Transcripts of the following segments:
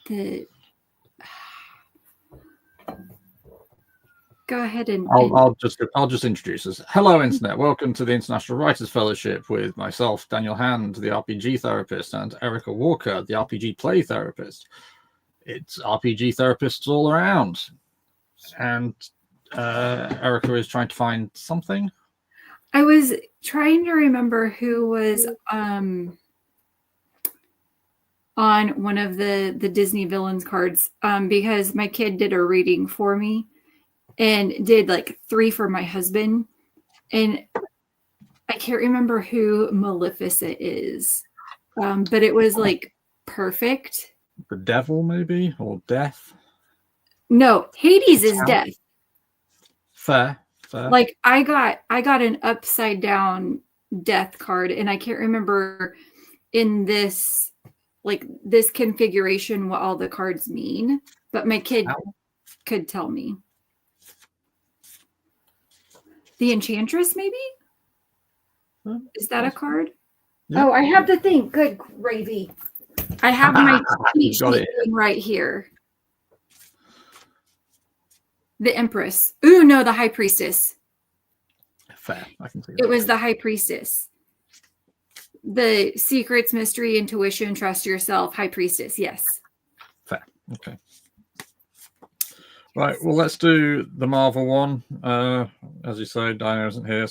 the go ahead and I'll just introduce us. Hello, Internet. Welcome to the International Writers Fellowship with myself, Daniel Hand, the RPG therapist, and Erica Walker, the RPG play therapist. It's RPG therapists all around, and Erica is trying to find something. I was trying to remember who was on one of the Disney villains cards because my kid did a reading for me and did like 3 for my husband, and I can't remember who Maleficent is, but it was like perfect. The devil, maybe, or death. No, Hades is death. Fair. Like I got an upside down death card, and I can't remember in this configuration what all the cards mean, but my kid could tell me. The Enchantress, maybe? Is that a card? Yep. Oh, I have the thing. Good gravy. I have my cheat sheet right here. The Empress. Ooh, no, the High Priestess. Fair. I can see that. It was the High Priestess. The Secrets, Mystery, Intuition, Trust Yourself, High Priestess. Yes. Fair. Okay. Right. Well, let's do the Marvel one. As you say, Diana isn't here,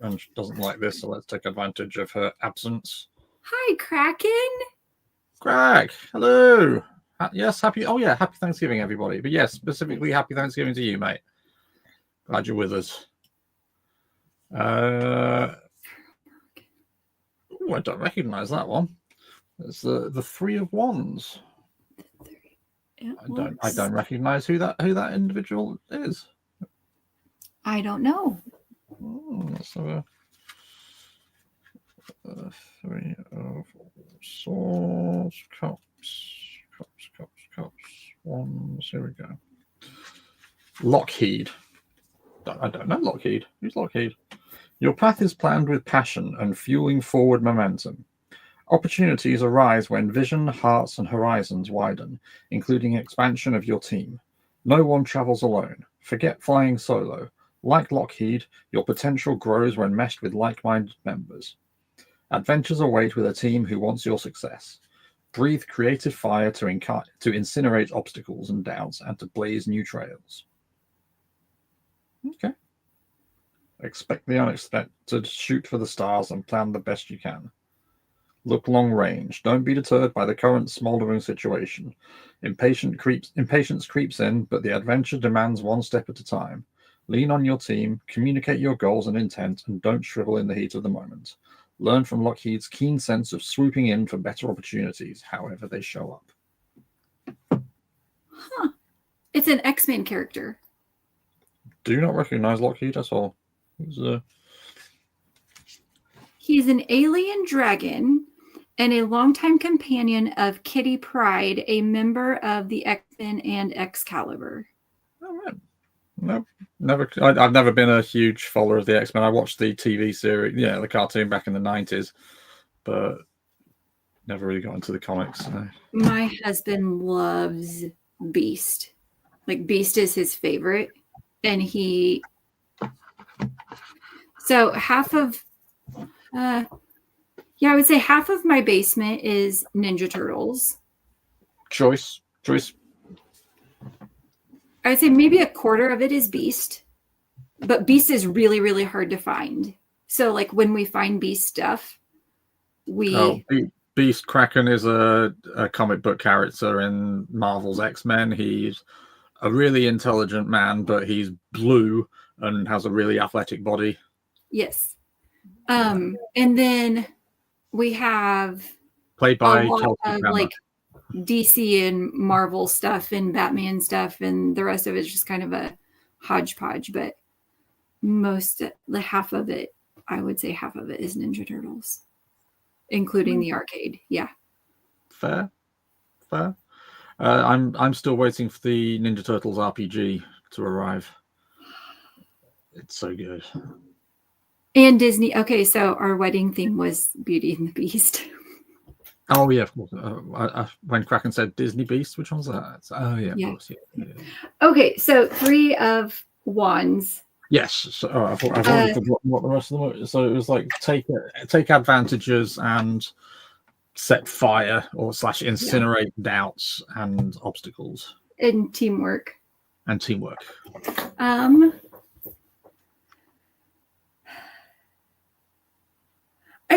and she doesn't like this, so let's take advantage of her absence. Hi, Kraken. Crack. Hello. Yes, happy Thanksgiving, everybody. But yes, specifically happy Thanksgiving to you, mate. Glad you're with us. I don't recognize that one. It's the 3 of Wands. I don't recognize who that individual is. I don't know. Let's have a 3 of Swords, Cups, Wands. Here we go. Lockheed. I don't know Lockheed. Who's Lockheed? Your path is planned with passion and fueling forward momentum. Opportunities arise when vision, hearts, and horizons widen, including expansion of your team. No one travels alone. Forget flying solo. Like Lockheed, your potential grows when meshed with like-minded members. Adventures await with a team who wants your success. Breathe creative fire to incinerate obstacles and doubts and to blaze new trails. Okay. Expect the unexpected, shoot for the stars, and plan the best you can. Look long range. Don't be deterred by the current smoldering situation. Impatience creeps in, but the adventure demands one step at a time. Lean on your team, communicate your goals and intent, and don't shrivel in the heat of the moment. Learn from Lockheed's keen sense of swooping in for better opportunities, however they show up. Huh. It's an X-Men character. Do not recognize Lockheed at all. He's an alien dragon and a longtime companion of Kitty Pryde, a member of the X-Men and Excalibur. Oh, right. Nope. I've never been a huge follower of the X-Men. I watched the TV series, the cartoon back in the 90s, but never really got into the comics. So. My husband loves Beast. Like, Beast is his favorite. And so half of, I would say half of my basement is Ninja Turtles. Choice. I would say maybe a quarter of it is Beast, but Beast is really, really hard to find. So like when we find Beast stuff, Beast Kraken is a comic book character in Marvel's X-Men. He's a really intelligent man, but he's blue and has a really athletic body. Yes. And then we have played by a lot of like DC and Marvel stuff and Batman stuff, and the rest of it's just kind of a hodgepodge, but half of it is Ninja Turtles, including the arcade. Yeah. Fair. I'm still waiting for the Ninja Turtles RPG to arrive. It's so good. And Disney. Okay, so our wedding theme was Beauty and the Beast. Oh yeah, of course. When Kraken said Disney Beast, which one's that? Oh yeah, of Yeah. course. Yeah. Okay, so 3 of Wands. Yes. So, I've already forgotten what the rest of them were. So it was like take advantages and set fire or / incinerate doubts and obstacles And teamwork. and teamwork. I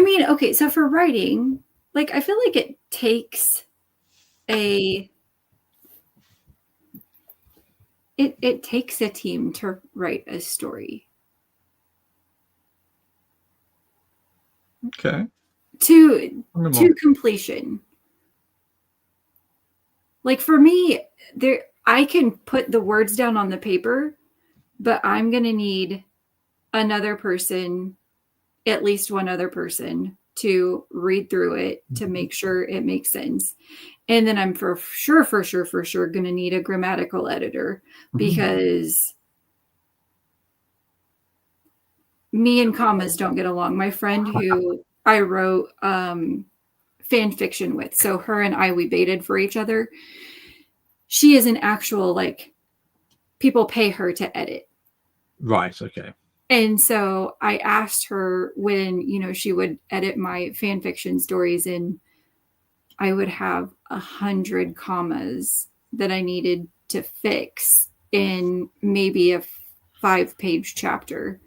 mean, okay, so for writing, like I feel like it takes a team to write a story. Okay. To completion. Like for me, I can put the words down on the paper, but I'm going to need another person, at least one other person, to read through it to make sure it makes sense. And then I'm for sure going to need a grammatical editor, because me and commas don't get along. My friend who I wrote fan fiction with, so her and I, we baited for each other. She is an actual, like, people pay her to edit. Right. Okay. And so I asked her when, she would edit my fan fiction stories, and I would have 100 commas that I needed to fix in maybe a 5-page chapter.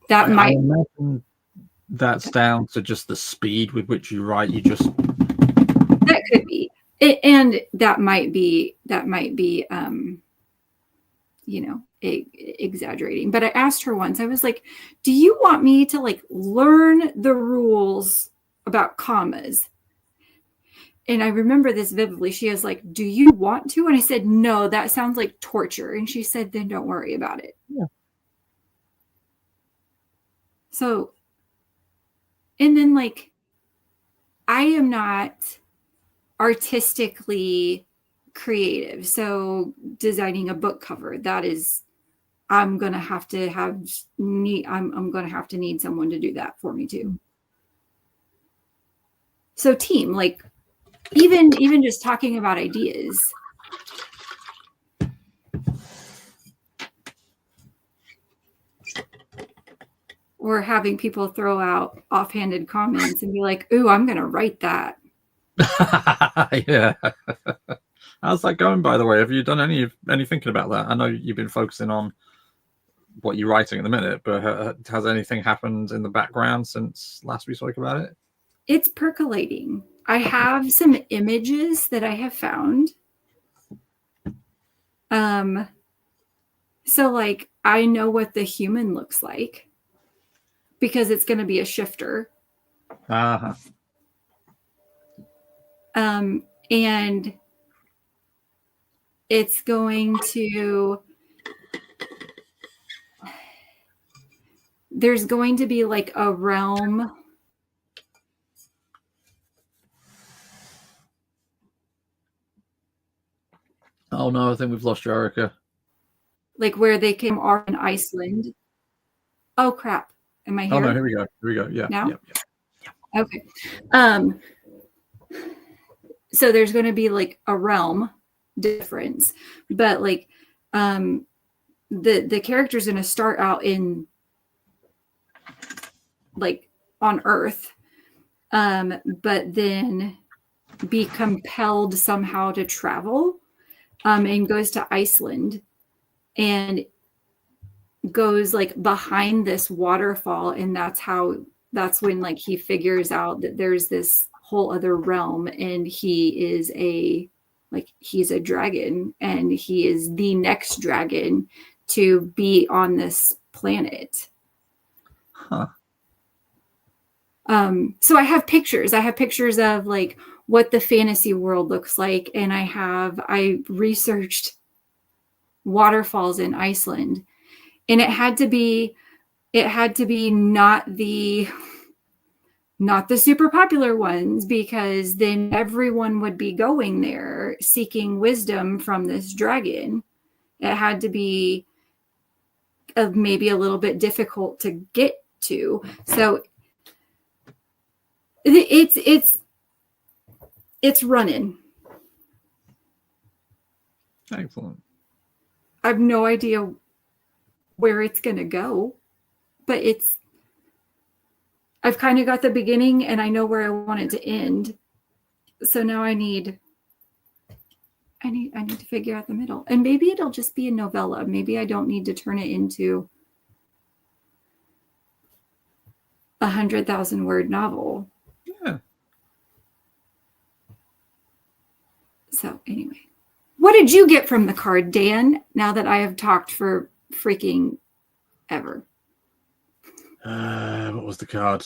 That I imagine that's down to just the speed with which you write. That could be. And that might be exaggerating. But I asked her once, I was like, do you want me to like learn the rules about commas? And I remember this vividly. She was like, do you want to? And I said, no, that sounds like torture. And she said, then don't worry about it. Yeah. So, and then like, I am not artistically creative. So designing a book cover, that is, I'm going to have to need someone to do that for me too. So team, like even just talking about ideas. Or having people throw out offhanded comments and be like, ooh, I'm going to write that. Yeah. How's that going, by the way? Have you done any thinking about that? I know you've been focusing on what you're writing at the minute, but has anything happened in the background since last we spoke about it? It's percolating. I have some images that I have found. So like I know what the human looks like, because it's going to be a shifter. And it's going to, there's going to be like a realm. Oh no, I think we've lost Erica. Like where they came are in Iceland. Oh crap. Am I here? Oh no, here we go. Yeah. Now? Yeah. Okay. So there's going to be like a realm difference, but like the character's going to start out in like on Earth, but then be compelled somehow to travel, and goes to Iceland and goes like behind this waterfall, and that's when like he figures out that there's this whole other realm, and he's a dragon, and he is the next dragon to be on this planet. So I have pictures of like what the fantasy world looks like, and I researched waterfalls in Iceland, and it had to be not the super popular ones, because then everyone would be going there seeking wisdom from this dragon. It had to be maybe a little bit difficult to get to. So it's It's running. Excellent. I have no idea where it's going to go, but I've kind of got the beginning and I know where I want it to end. So now I need to figure out the middle. And maybe it'll just be a novella. Maybe I don't need to turn it into a 100,000-word novel. Yeah. So anyway, what did you get from the card, Dan, now that I have talked for freaking ever? What was the card?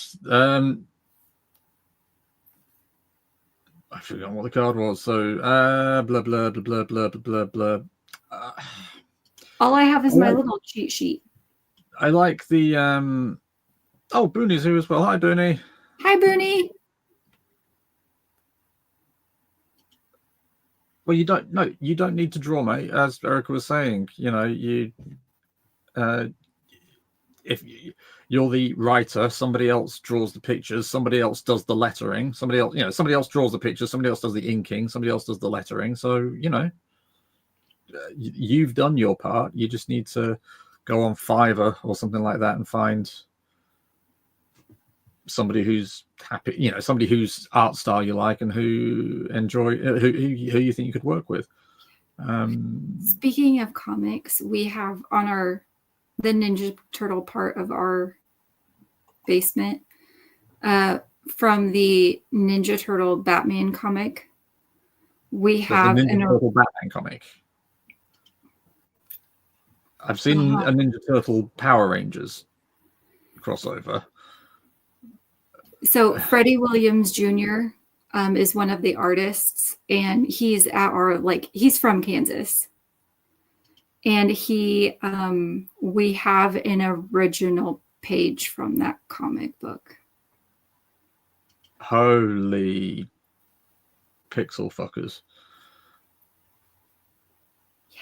I forgot what the card was. So, blah, blah, blah, blah, blah, blah, blah. All I have is my little cheat sheet. I like the, oh, Booney's here as well. Hi, Booney. Hi, Booney. Well, you don't need to draw, mate. As Erica was saying, if you're the writer, somebody else draws the pictures, somebody else does the lettering, somebody else draws the pictures, somebody else does the inking, somebody else does the lettering. So, you've done your part. You just need to go on Fiverr or something like that and find somebody who's happy, somebody whose art style you like and who you think you could work with. Speaking of comics, we have on the Ninja Turtle part of our basement, from the Ninja Turtle Batman comic, we have the Ninja Turtle Batman comic. I've seen a Ninja Turtle Power Rangers crossover. So Freddie Williams Jr. Is one of the artists, and he's he's from Kansas. And we have an original page from that comic book. Holy pixel fuckers. Yeah.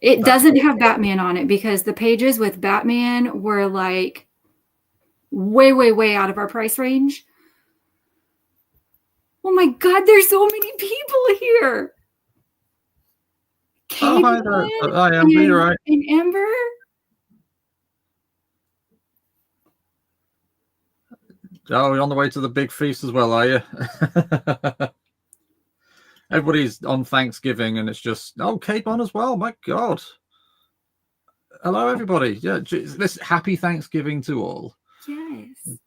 It doesn't have Batman on it because the pages with Batman were like way, way, way out of our price range. Oh my God, there's so many people here. Oh, hi there. Hi, Amber, you're right. And Amber? Oh, you're on the way to the big feast as well, are you? Everybody's on Thanksgiving and it's just, Cape on as well. My God. Hello, everybody. Yeah, this happy Thanksgiving to all. Yes.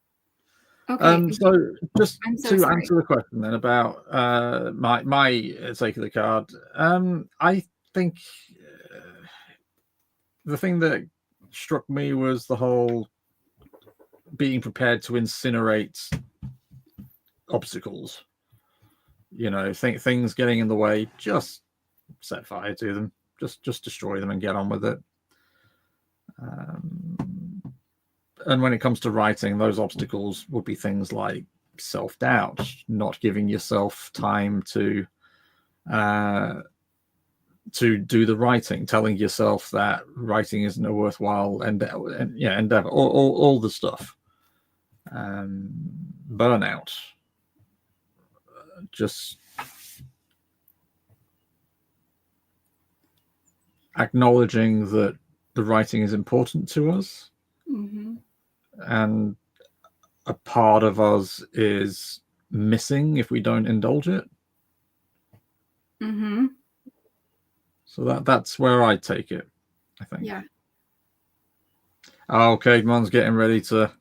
Okay. So just to sorry. answer the question then about my take of the card, I think the thing that struck me was the whole being prepared to incinerate obstacles. Things getting in the way, just set fire to them, just destroy them and get on with it. And when it comes to writing, those obstacles would be things like self-doubt, not giving yourself time to do the writing, telling yourself that writing isn't a worthwhile endeavor, all the stuff. Burnout, just acknowledging that the writing is important to us. Mm-hmm. And a part of us is missing if we don't indulge it. Mm-hmm. So that's where I take it, I think. Yeah. Oh, Cademon's getting ready to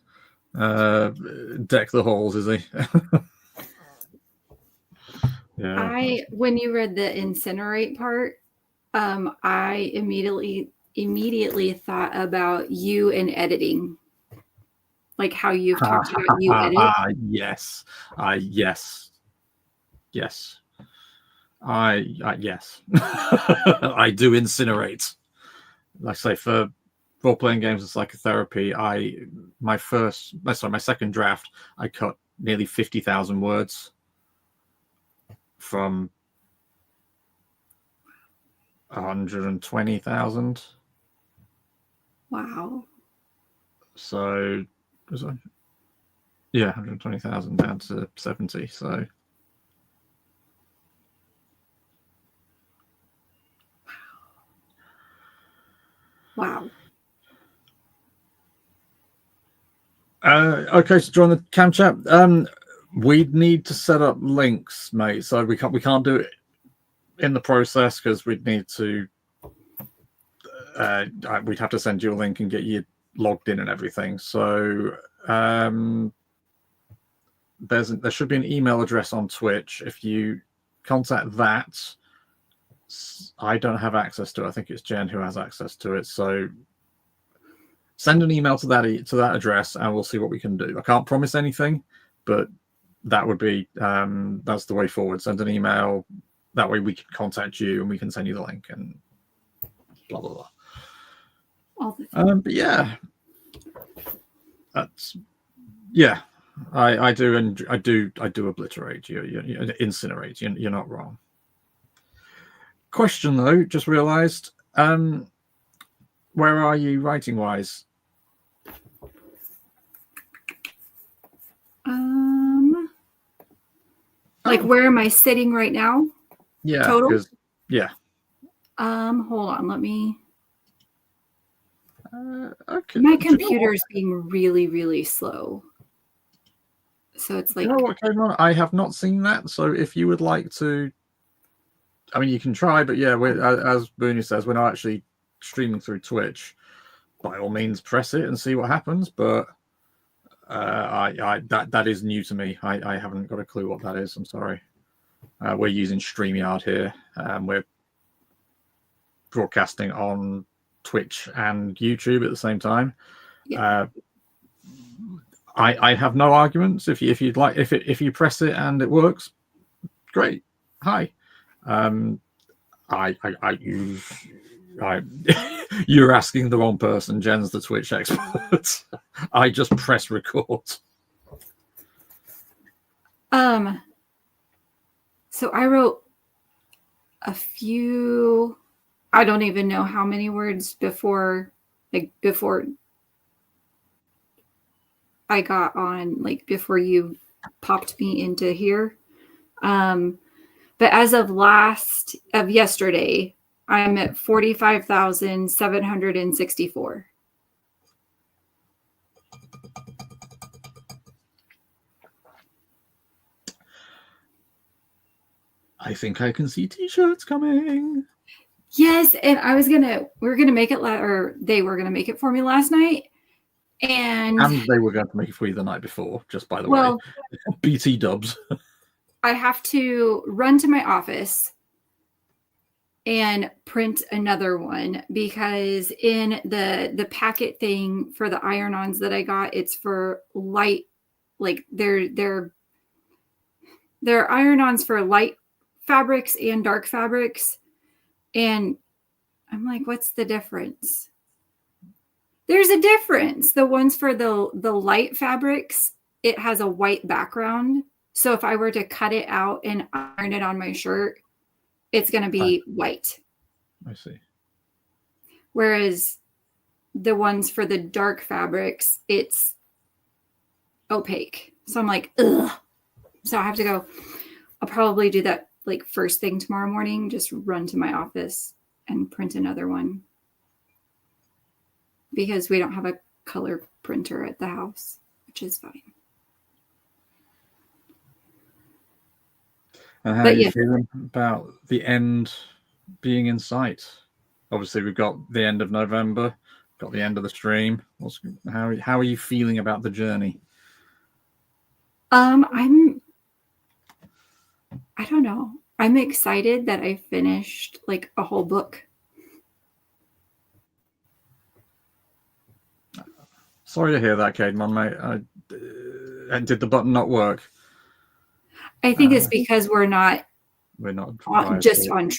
deck the halls, is he? Yeah. When you read the incinerate part, I immediately thought about you and editing. Like how you've talked about you edit. Yes. Yes. Yes. Yes. I do incinerate. Like I say, for role-playing games and psychotherapy, my second draft, I cut nearly 50,000 words from 120,000. Wow. So Yeah, 120,000 down to 70. So Wow. okay, so join the cam chat. We'd need to set up links, mate. So we can't do it in the process because we'd need to. We'd have to send you a link and get you logged in and everything. So there should be an email address on Twitch. If you contact that, I don't have access to it. I think it's Jen who has access to it. So send an email to that address, and we'll see what we can do. I can't promise anything, but that would be that's the way forward. Send an email. That way we can contact you and we can send you the link and blah blah blah. But yeah, that's I do, and I do obliterate you incinerate. You're not wrong. Question though, just realised. Where are you writing wise? Like where am I sitting right now? Yeah, total. Yeah. Hold on, let me. Okay. My computer's being really, really slow. So it's like. You know what came on? I have not seen that. So if you would like to, I mean, you can try, but yeah, as Booney says, we're not actually streaming through Twitch. By all means, press it and see what happens. But that is new to me. I haven't got a clue what that is. I'm sorry. We're using StreamYard here. We're broadcasting on Twitch and YouTube at the same time. Yeah. I have no arguments. If you'd like, if you press it and it works, great. Hi. You're asking the wrong person. Jen's the Twitch expert. I just press record. So I wrote a few, I don't even know how many words before I got on, like before you popped me into here. But as of yesterday, I'm at 45,764. I think I can see t-shirts coming. Yes, and we were gonna make it, or they were gonna make it for me last night, and they were going to make it for you the night before. Just by the way, BT dubs. I have to run to my office and print another one because in the packet thing for the iron-ons that I got, it's for light, like they're iron-ons for light fabrics and dark fabrics. And I'm like, what's the difference? There's a difference. The ones for the light fabrics, it has a white background. So if I were to cut it out and iron it on my shirt, it's going to be white. I see. Whereas the ones for the dark fabrics, it's opaque. So I'm like, ugh. So I have to go. I'll probably do that like first thing tomorrow morning, just run to my office and print another one. Because we don't have a color printer at the house, which is fine. And how are you feeling about the end being in sight? Obviously, we've got the end of November, got the end of the stream. How are you feeling about the journey? I don't know. I'm excited that I finished like a whole book. Sorry to hear that, Caedmon, mate. And did the button not work? I think it's because we're not just on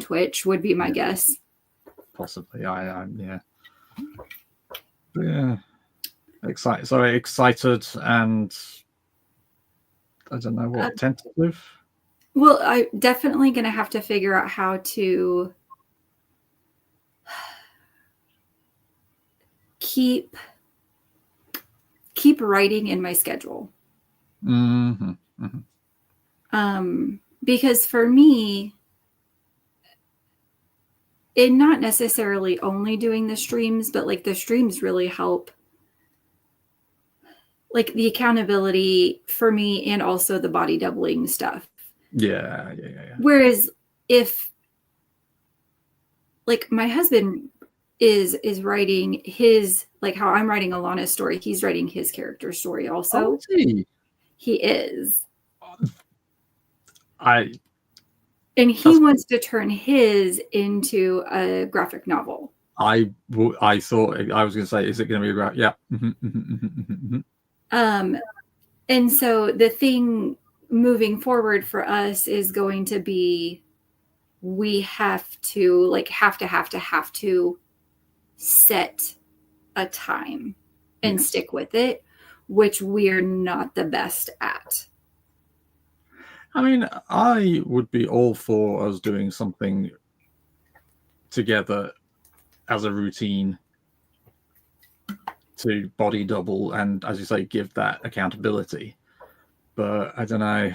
Twitch would be my guess. Possibly. Yeah. But yeah. Excited and I don't know what, tentative? Well, I'm definitely going to have to figure out how to keep writing in my schedule. Mm-hmm. Because for me, and not necessarily only doing the streams, but like the streams really help, like the accountability for me and also the body doubling stuff. Yeah. Whereas if like my husband is writing his, like how I'm writing Alana's story, he's writing his character story Oh, also. is he? He is. I And he that's wants to turn his into a graphic novel. I thought I was going to say, is it going to be about? Yeah. And so the thing moving forward for us is going to be, we have to set a time and Yes. stick with it, which we're not the best at. I mean, I would be all for us doing something together as a routine to body double and, as you say, give that accountability. But I don't know.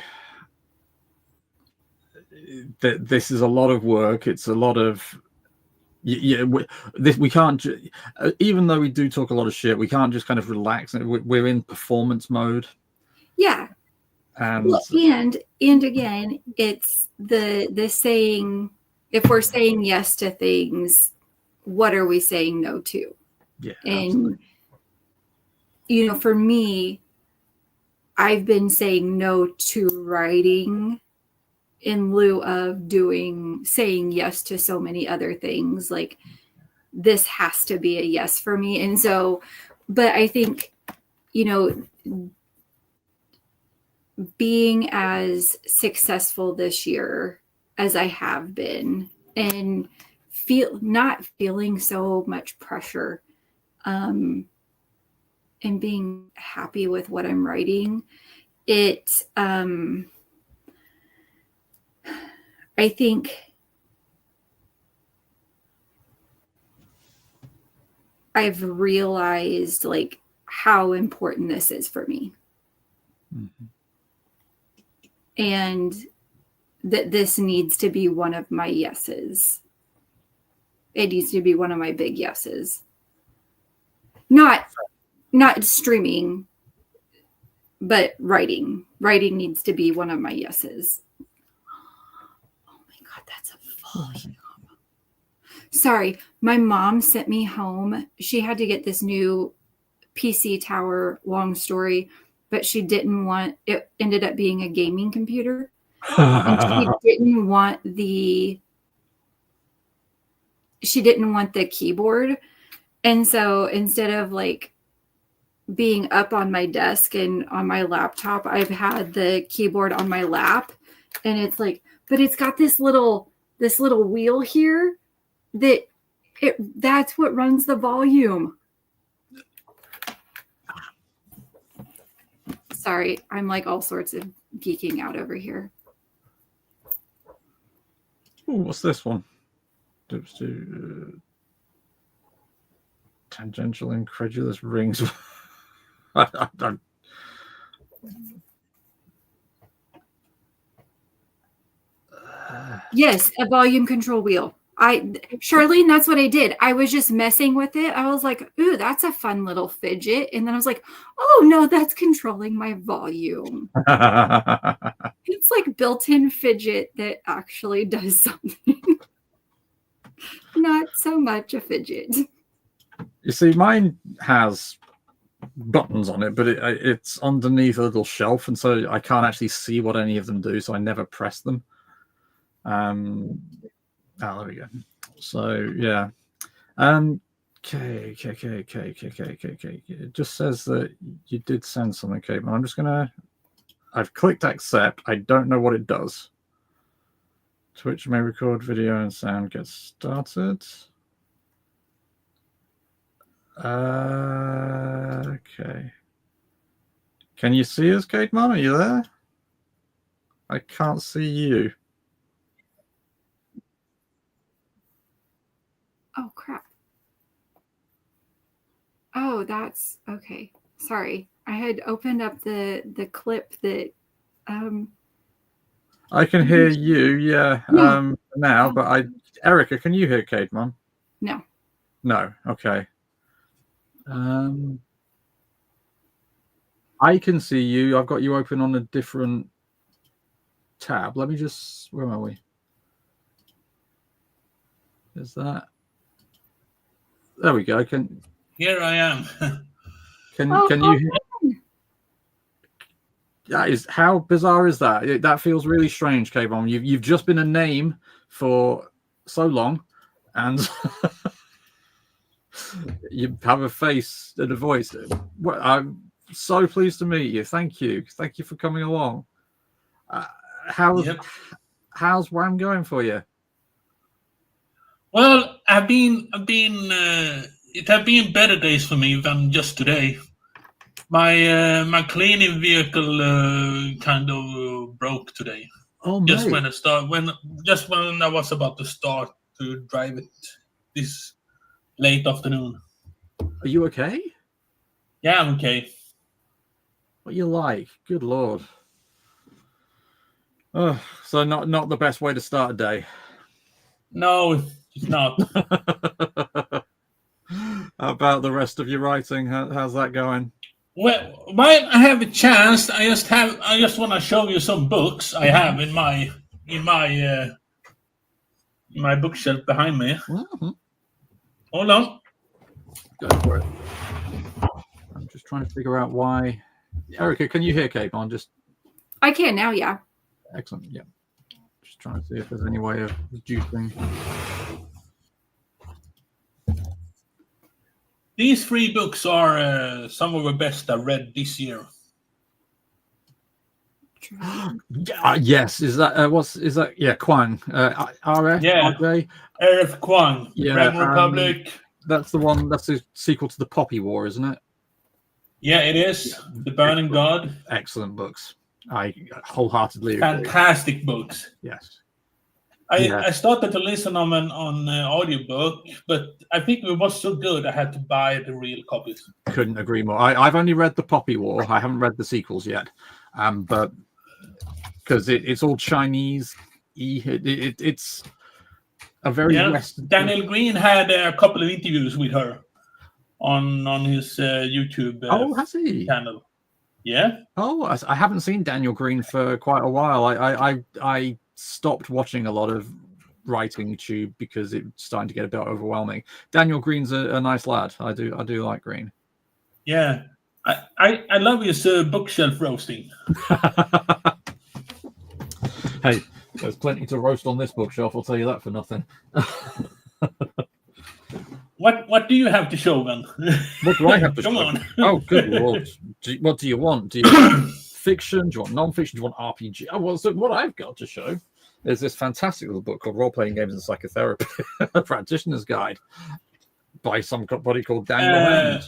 This is a lot of work. It's a lot of we can't even though we do talk a lot of shit, we can't just kind of relax. We're in performance mode. Yeah. And well, and again, it's the saying, if we're saying yes to things, what are we saying no to? Yeah, and absolutely. For me, I've been saying no to writing in lieu of saying yes to so many other things. Like, this has to be a yes for me. And so, but I think, being as successful this year as I have been, and not feeling so much pressure, and being happy with what I'm writing, I think I've realized like how important this is for me. Mm-hmm. And that this needs to be one of my yeses. It needs to be one of my big yeses. Not streaming, but writing. Writing needs to be one of my yeses. Oh my God, that's a volume. Sorry, my mom sent me home. She had to get this new PC tower, long story, but she didn't want it. Ended up being a gaming computer. And she didn't want the keyboard. And so instead of like being up on my desk and on my laptop, I've had the keyboard on my lap. And it's like, but it's got this little wheel here that's what runs the volume. Sorry, I'm like all sorts of geeking out over here. Ooh, what's this one? Tangential incredulous rings. Yes, a volume control wheel. Charlene, that's what I did. I was just messing with it. I was like, ooh, that's a fun little fidget. And then I was like, oh no, that's controlling my volume. It's like built-in fidget that actually does something. Not so much a fidget. You see, mine has buttons on it, but it's underneath a little shelf, and so I can't actually see what any of them do, so I never press them. There we go. So yeah. Okay. It just says that you did send something, Kate. I'm just gonna. I've clicked accept. I don't know what it does. Twitch may record video and sound. Get started. Okay. Can you see us, Kate Mom? Are you there? I can't see you. Oh crap. Oh, that's okay. Sorry. I had opened up the clip that I can hear you, Yeah. now, but Erica, can you hear Caedmon? No. No, okay. I can see you. I've got you open on a different tab. Let me just. Where are we? Is that? There we go. Here I am. Can you hear? That is, how bizarre is that? That feels really strange, Caedmon. You've just been a name for so long, and you have a face and a voice. Well, I'm so pleased to meet you. Thank you for coming along. How's Wham going for you? Well, it have been better days for me than just today. My cleaning vehicle kind of broke today. Oh, just mate. when I was about to start to drive it this late afternoon. Are you okay? Yeah, I'm okay. What you like? Good Lord. Oh, so not the best way to start a day. No, it's not. How about the rest of your writing? How's that going? Well, while I have a chance, I just want to show you some books I have in my bookshelf behind me. Mm-hmm. Hold on. Go for it. I'm just trying to figure out why. Erica, can you hear Caedmon? Just. I can now. Yeah. Excellent. Yeah. Just trying to see if there's any way of reducing. These 3 books are some of the best I read this year. Yes, is that? Yeah, Kwang. RF. Yeah. RJ? R.F. Kwang. Yeah, Red Republic. That's the one. That's the sequel to the Poppy War, isn't it? Yeah, it is. Yeah. The Burning God. Excellent books. I wholeheartedly agree. Fantastic books. Yes. I started to listen on audiobook, but I think it was so good I had to buy the real copies. Couldn't agree more. I've only read the Poppy War. I haven't read the sequels yet, but because it's all Chinese. It's a very Western. Daniel Green had a couple of interviews with her on his YouTube. Has he? Channel? Yeah. Oh, I haven't seen Daniel Green for quite a while. I stopped watching a lot of writing tube because it's starting to get a bit overwhelming. Daniel Green's a nice lad. I do like Green. Yeah, I love his bookshelf roasting. Hey, there's plenty to roast on this bookshelf. I'll tell you that for nothing. What do you have to show then? What do I have to show? Come on. Oh, good Lord. What do you want? Do you want fiction? Do you want non-fiction? Do you want RPG? Oh, well, so what I've got to show is this fantastic little book called Role-Playing Games and Psychotherapy, a Practitioner's Guide by somebody called Daniel Hand.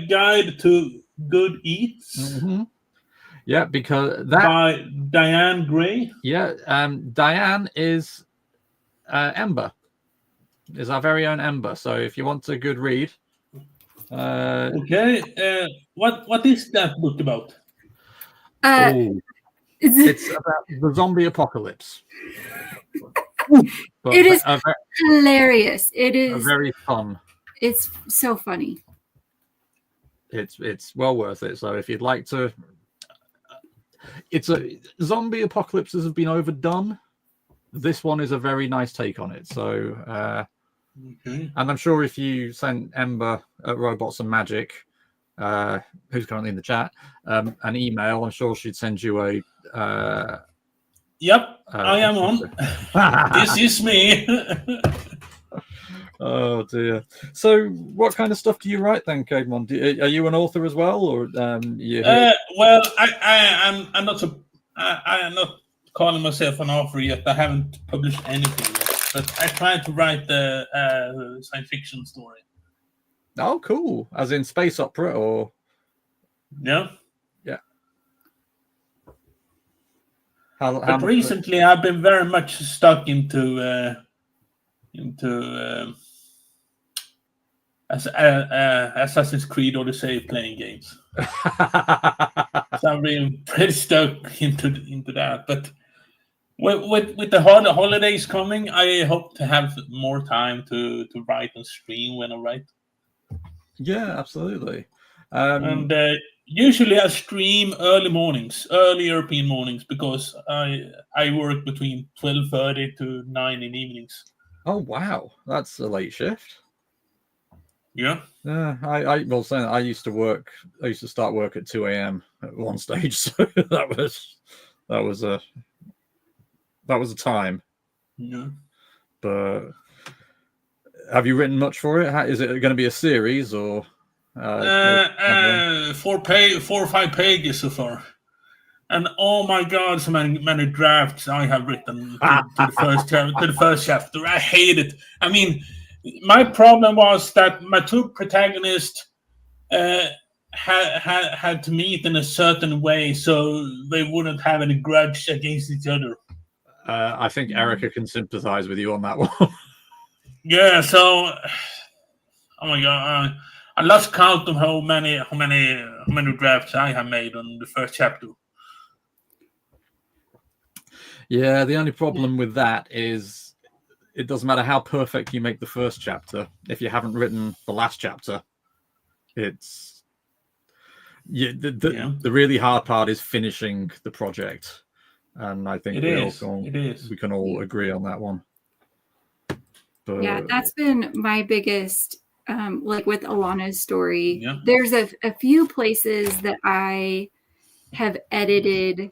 Guide to Good Eats. Mm-hmm. Yeah, because that by Diane Gray. Yeah, Diane is Ember. Is our very own Ember. So if you want a good read, okay. What is that book about? It's about the zombie apocalypse. It is hilarious. It is very fun. It's so funny. It's well worth it. So if you'd like to, zombie apocalypses have been overdone. This one is a very nice take on it. So, and I'm sure if you send Ember at Robots and Magic, who's currently in the chat, an email, I'm sure she'd send you a. Yep, I am on. This is me. Oh dear. So, what kind of stuff do you write then, Caedmon? Are you an author as well, or you? Well, I'm not so. I am not calling myself an author yet. I haven't published anything yet, but I try to write the science fiction story. Oh, cool! As in space opera, or yeah. But recently, I've been very much stuck into Assassin's Creed Odyssey playing games. So I'm really pretty stuck into that. But with the holidays coming, I hope to have more time to write and stream when I write. Yeah, absolutely. And usually I stream early European mornings, because I work between 12:30 to 9 in evenings. Oh wow, that's a late shift. Yeah. Yeah, I used to start work at 2 a.m. at one stage, so that was a time. Yeah. But have you written much for it? Is it going to be a series or? 4 or 5 pages so far. And oh my god, so many drafts I have written to the first chapter. I hate it. I mean, my problem was that my two protagonists had to meet in a certain way, so they wouldn't have any grudge against each other. I think Erica can sympathize with you on that one. Yeah. So, oh my god, I lost count of how many drafts I have made on the first chapter. Yeah, the only problem with that is it doesn't matter how perfect you make the first chapter. If you haven't written the last chapter, it's the really hard part is finishing the project, and I think we can all agree on that one. But, yeah, that's been my biggest, like with Alana's story. Yeah. There's a few places that I have edited.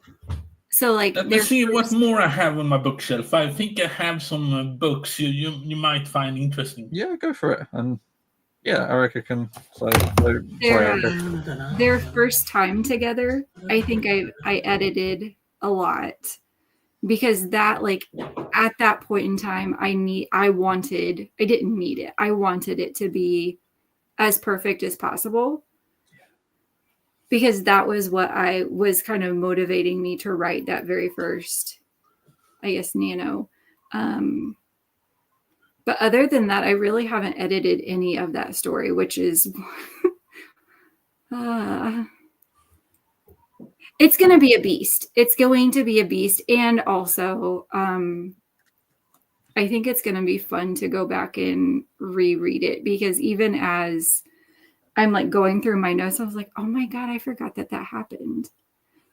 So like, let me see what more I have on my bookshelf. I think I have some books you might find interesting. Yeah, go for it. And yeah, Erica can. Their first time together, I think I edited a lot, because that, like, at that I didn't need it. I wanted it to be as perfect as possible, because that was what I was kind of motivating me to write that very first, I guess, Nano. But other than that, I really haven't edited any of that story, which is it's going to be a beast. It's going to be a beast. And also, I think it's going to be fun to go back and reread it, because even as I'm like going through my notes, I was like, oh my God, I forgot that happened.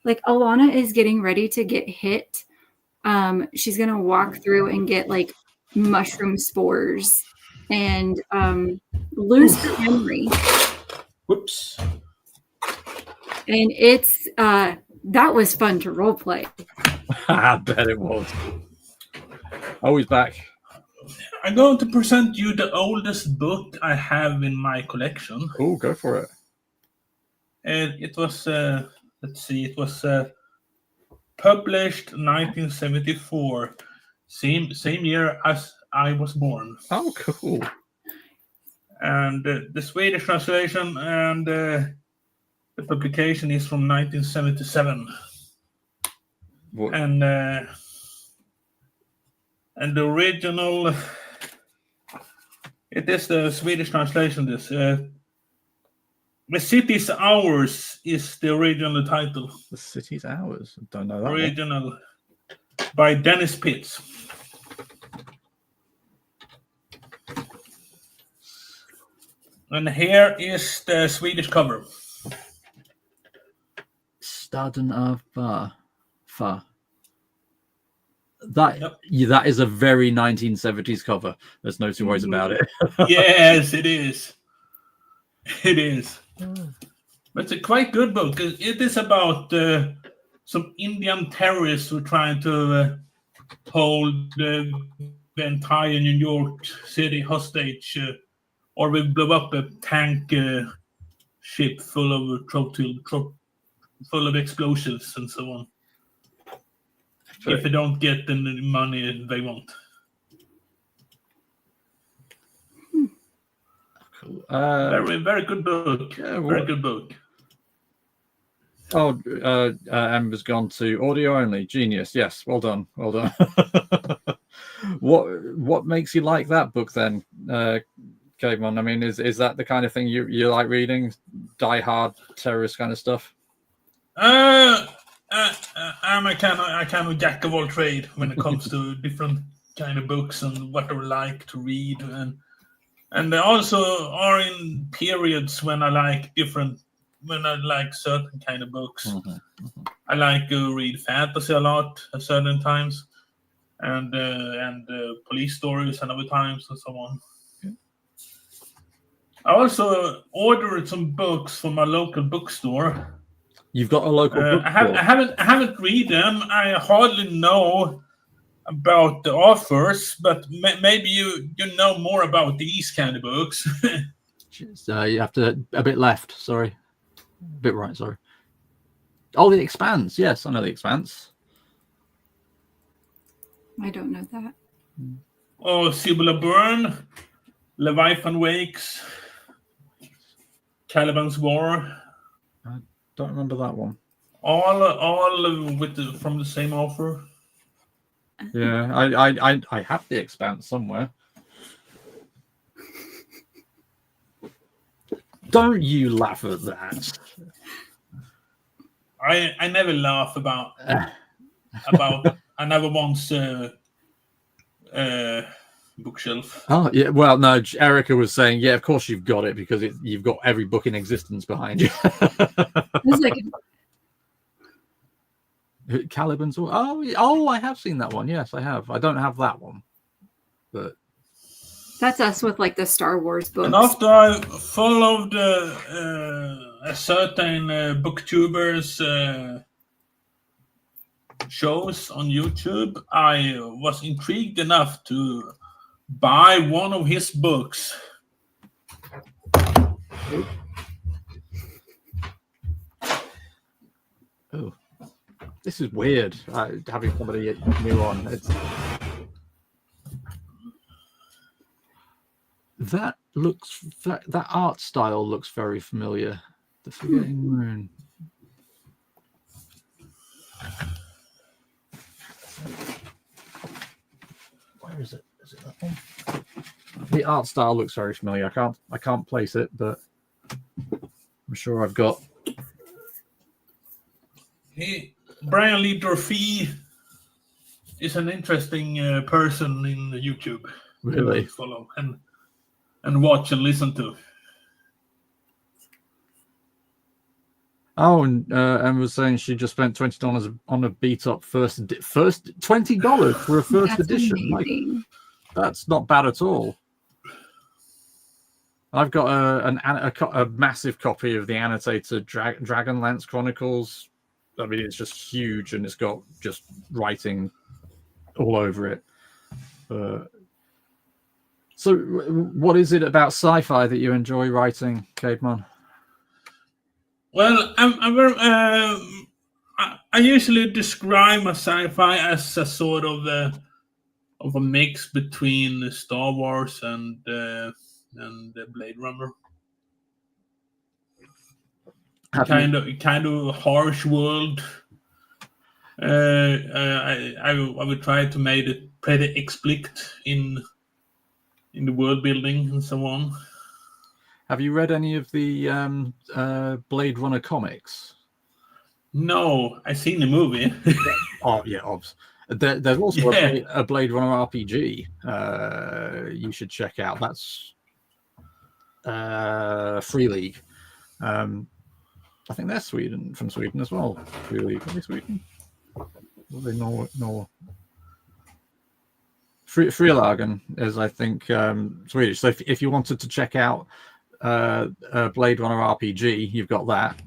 Like, Alana is getting ready to get hit. She's going to walk through and get like mushroom spores and lose her memory. Whoops. And it's that was fun to role play. I bet it was. Always back. I'm going to present you the oldest book I have in my collection. Oh, go for it. And it was it was published 1974, same year as I was born. Oh, cool. And the Swedish translation and the publication is from 1977. What? And the original, it is the Swedish translation. This The City's Hours is the original title. The City's Hours? I don't know that Original one. By Dennis Pitts. And here is the Swedish cover. Staden of Far. That Yep. Yeah, that is a very 1970s cover. There's no two ways about it. Yes, it is. It is. But it's a quite good book. It is about some Indian terrorists who are trying to hold the entire New York City hostage, or will blow up a tank ship full of explosives and so on. If they don't get the money they want. Cool. Very good book. Yeah, very good book. Oh, Amber's gone to audio only. Genius. Yes, well done. Well done. What makes you like that book then? Caveman? I mean, is that the kind of thing you like reading? Die Hard terrorist kind of stuff? I'm a kind of jack of all trade when it comes to different kind of books and what I like to read, and they also are in periods when I like certain kind of books. I like to read fantasy a lot at certain times, and police stories and other times and so on. I also ordered some books from my local bookstore. You've got a local bookstore. I haven't read them. I hardly know about the authors, but maybe you know more about these kind of books. You have to a bit left. Sorry, a bit right. Sorry. Oh, The Expanse. Yes, I know The Expanse. I don't know that. Oh, Sibylla Byrne, Leviathan Wakes, Caliban's War. I don't remember that one. All from the same author. Yeah, I have The Expanse somewhere. Don't you laugh at that. I never laugh about I never once bookshelf. Oh yeah, well no, Erica was saying, yeah, of course you've got it because you've got every book in existence behind you. It's like Caliban's. Oh, I have seen that one. Yes, I have. I don't have that one, but that's us with like the Star Wars books. And after I followed a certain booktubers shows on YouTube, I was intrigued enough to buy one of his books. oh, this is weird. Having somebody new on. That art style looks very familiar. The Forgetting Moon. Where is it? Is it that one? The art style looks very familiar. I can't place it, but I'm sure I've got. Brian Lee Durfee is an interesting person in YouTube. Really? To follow and watch and listen to. Oh, and was saying she just spent $20 on a beat up first $20 for a first edition. Like, that's not bad at all. I've got a massive copy of the annotated Dragonlance Chronicles. I mean, it's just huge, and it's got just writing all over it. So, what is it about sci-fi that you enjoy writing, Cademan? Well, I usually describe my sci-fi as a sort of a mix between Star Wars and Blade Runner. Kind of harsh world. I would try to make it pretty explicit in the world building and so on. Have you read any of the Blade Runner comics? No, I've seen the movie. Oh yeah, obs. There's also a Blade Runner RPG. You should check out. That's Free League. I think they're from Sweden as well. Free League, are they Sweden? Are they no. Freelagen is, I think, Swedish. So if you wanted to check out Blade Runner RPG, you've got that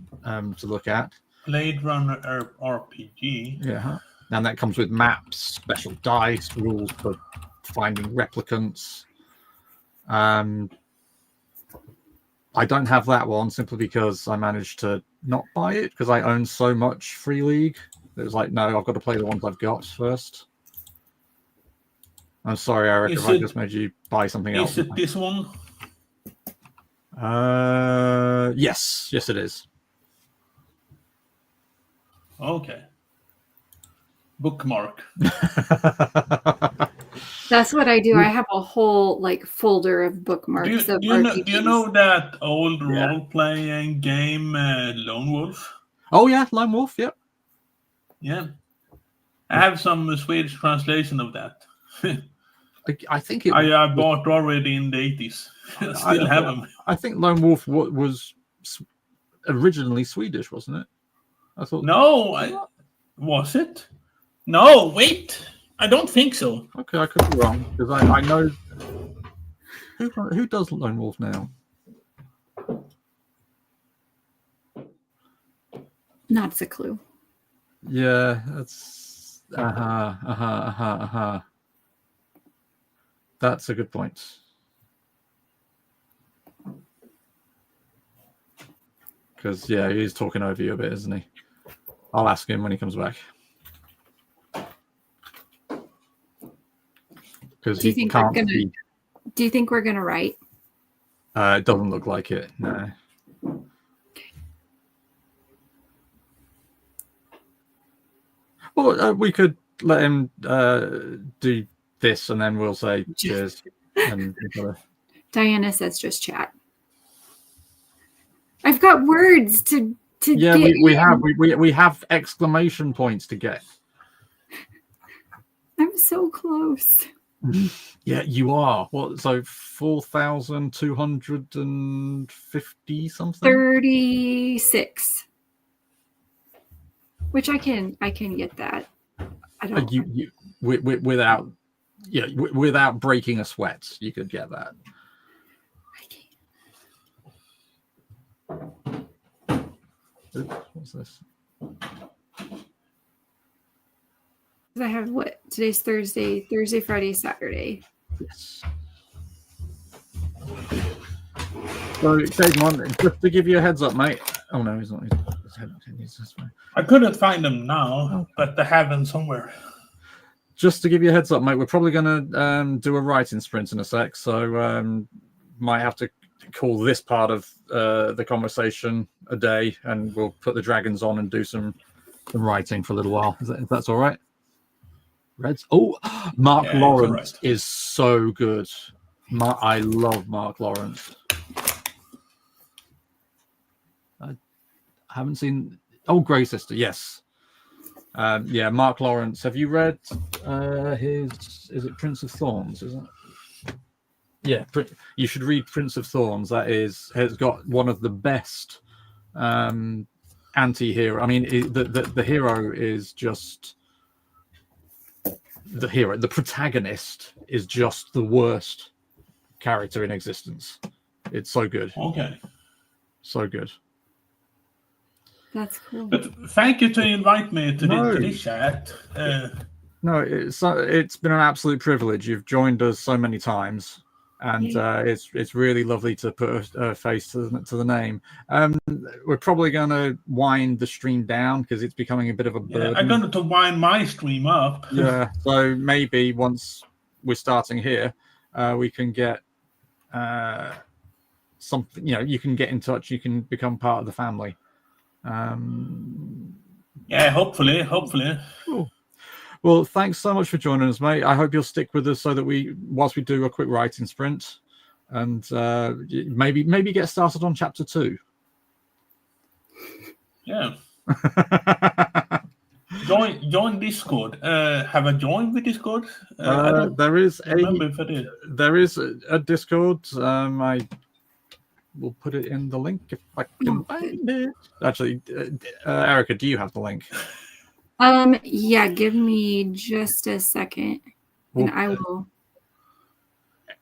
to look at. Blade Runner RPG. Yeah, and that comes with maps, special dice, rules for finding replicants. I don't have that one simply because I managed to not buy it because I own so much Free League. It was like, no, I've got to play the ones I've got first. I'm sorry, Eric, if I just made you buy something else. Is it this one? Yes, it is. Okay. Bookmark. That's what I do. I have a whole like folder of Do bookmarks you, of do you know? RPGs. Do you know that old Yeah. role-playing game, Lone Wolf? Oh yeah, Lone Wolf. Yep. Yeah, I have some Swedish translation of that. I think it. I bought already in the 80s. Still have them. I think Lone Wolf was originally Swedish, wasn't it? I thought. No, was it? No, wait. I don't think so. Okay, I could be wrong because I know who does Lone Wolf now. Not a clue. Yeah, that's That's a good point. Because yeah, he's talking over you a bit, isn't he? I'll ask him when he comes back. Because Do you he think can't. Do you think we're gonna write? It doesn't look like it. No. Well, we could let him do this, and then we'll say cheers. And Diana says just chat. I've got words to yeah, get we have exclamation points to get. I'm so close. Yeah, you are. What? So 4,250 something. 36. Which I can get that. I don't. Without without breaking a sweat, you could get that. Oops, what's this? I have what? Today's Thursday, Friday, Saturday. Yes. So, Caden, just to give you a heads up, mate. Oh no, he's not. I couldn't find them now, but I have them somewhere. Just to give you a heads up, mate, we're probably going to do a writing sprint in a sec, so might have to call this part of the conversation a day, and we'll put the dragons on and do some writing for a little while. If that's all right? Reds. Oh, Mark Lawrence is so good. I love Mark Lawrence. I haven't seen. Oh, Grey Sister. Yes. Yeah, Mark Lawrence. Have you read his? Is it Prince of Thorns? Is it? Yeah, you should read Prince of Thorns. That has got one of the best anti-hero. I mean, the hero is just the hero. The protagonist is just the worst character in existence. It's so good. Okay. So good. That's cool. But thank you to invite me to this chat. No, it's been an absolute privilege. You've joined us so many times, and it's really lovely to put a face to the name. We're probably going to wind the stream down because it's becoming a bit of a burden. I'm going to wind my stream up. Yeah, so maybe once we're starting here, we can get something. You can get in touch. You can become part of the family. Yeah, hopefully. Cool. Well, thanks so much for joining us, mate. I hope you'll stick with us so that whilst we do a quick writing sprint, and maybe get started on chapter 2. Yeah. Join Discord. Have I joined the Discord? There is remember if I did. There is a Discord. I will put it in the link if I can find it. Actually, Erica, do you have the link? Yeah, give me just a second, and I will.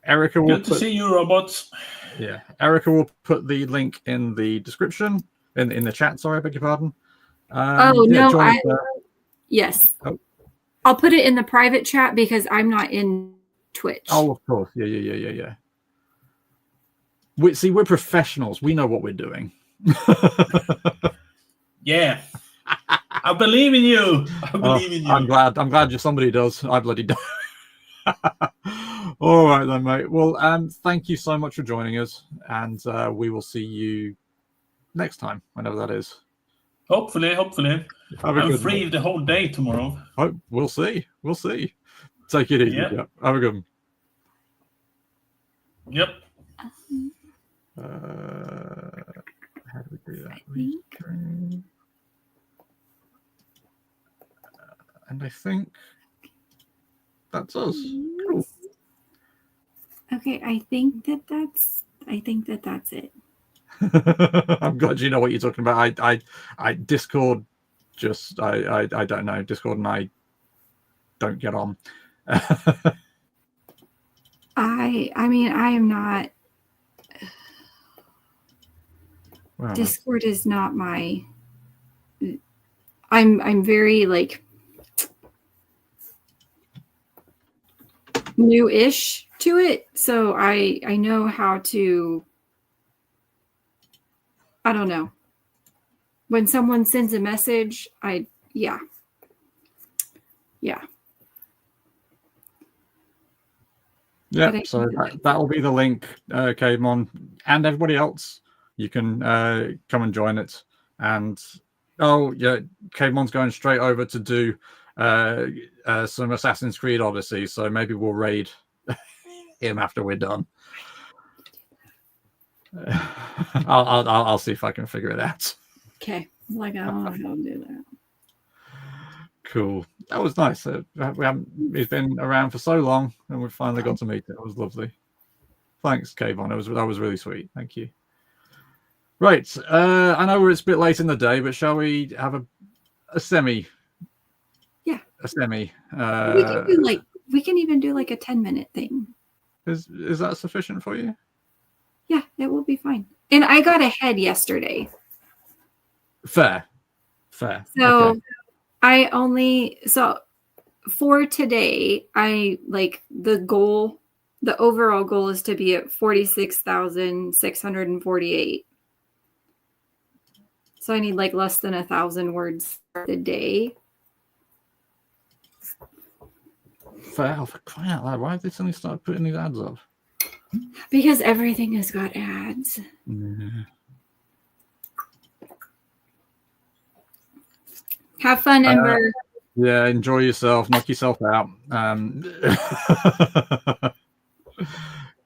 Erica will. Good to see you, robots. Yeah, Erica will put the link in the description in the chat. Sorry, I beg your pardon. Yes. Oh. I'll put it in the private chat because I'm not in Twitch. Oh, of course. Yeah. We're professionals. We know what we're doing. Yeah. I believe in you. I'm glad somebody does. I bloody do. All right then, mate. Well, thank you so much for joining us, and we will see you next time, whenever that is. Hopefully. I'm free the whole day tomorrow. Oh, we'll see. Take it easy. Yeah. Yeah. Have a good one. Yep. How do we do that? think. And I think that's us. Cool. Okay, I think that's it. I'm glad you know what you're talking about. I Discord just I don't know. Discord and I don't get on. I mean, I am not. Well, Discord is not my. I'm very like new-ish to it, so I know how to. I don't know. When someone sends a message, yeah. Yeah, But I so think that will be the link, Caveman, and everybody else. You can come and join it. And oh yeah, Caveman's going straight over to do some Assassin's Creed Odyssey. So maybe we'll raid him after we're done. I'll see if I can figure it out. okay. Like I don't know how to do that. Cool. That was nice. He's been around for so long, and we finally got to meet it. It was lovely. Thanks, Kayvon. That was really sweet. Thank you. Right. I know it's a bit late in the day, but shall we have a semi? Yeah. A semi. We can even do like a 10-minute thing. Is that sufficient for you? Yeah, it will be fine. And I got ahead yesterday. Fair. So okay. For today, I like the overall goal is to be at 46,648. So I need like less than 1,000 words a day. Fair. Oh, for crying out loud. Why have they suddenly started putting these ads up? Because everything has got ads. Yeah. Have fun, Ember. Yeah, enjoy yourself. Knock yourself out.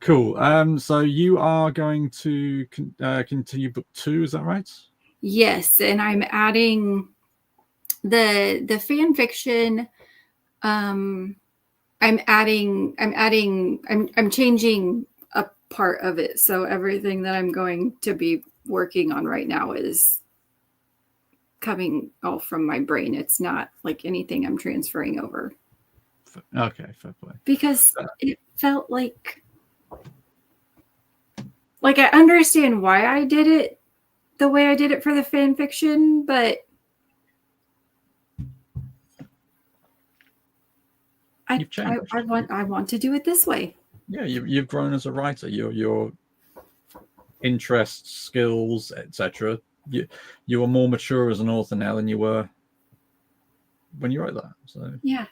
Cool. So you are going to continue book 2, is that right? Yes, and I'm adding the fan fiction. I'm changing a part of it. So everything that I'm going to be working on right now is coming all from my brain. It's not like anything I'm transferring over. Okay, fair play. Because it felt like I understand why I did it the way I did it for the fan fiction, but I want to do it this way. Yeah, you've grown as a writer. Your interests, skills, etc. You are more mature as an author now than you were when you wrote that. So yeah.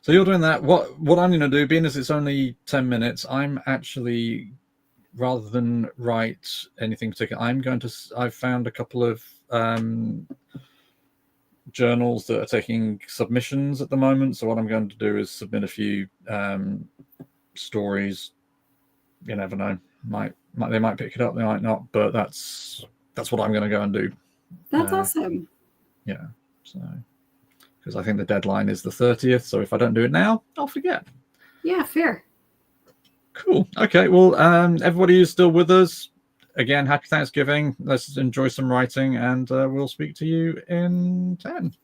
So you're doing that. What I'm going to do, being as it's only 10 minutes, I'm actually, rather than write anything particular, I've found a couple of journals that are taking submissions at the moment. So what I'm going to do is submit a few stories. You never know. They might pick it up, they might not, but that's what I'm going to go and do. That's awesome. Yeah. So because I think the deadline is the 30th. So if I don't do it now, I'll forget. Yeah, fair. Cool. Okay. Well, everybody who's still with us, again, happy Thanksgiving. Let's enjoy some writing, and we'll speak to you in 10.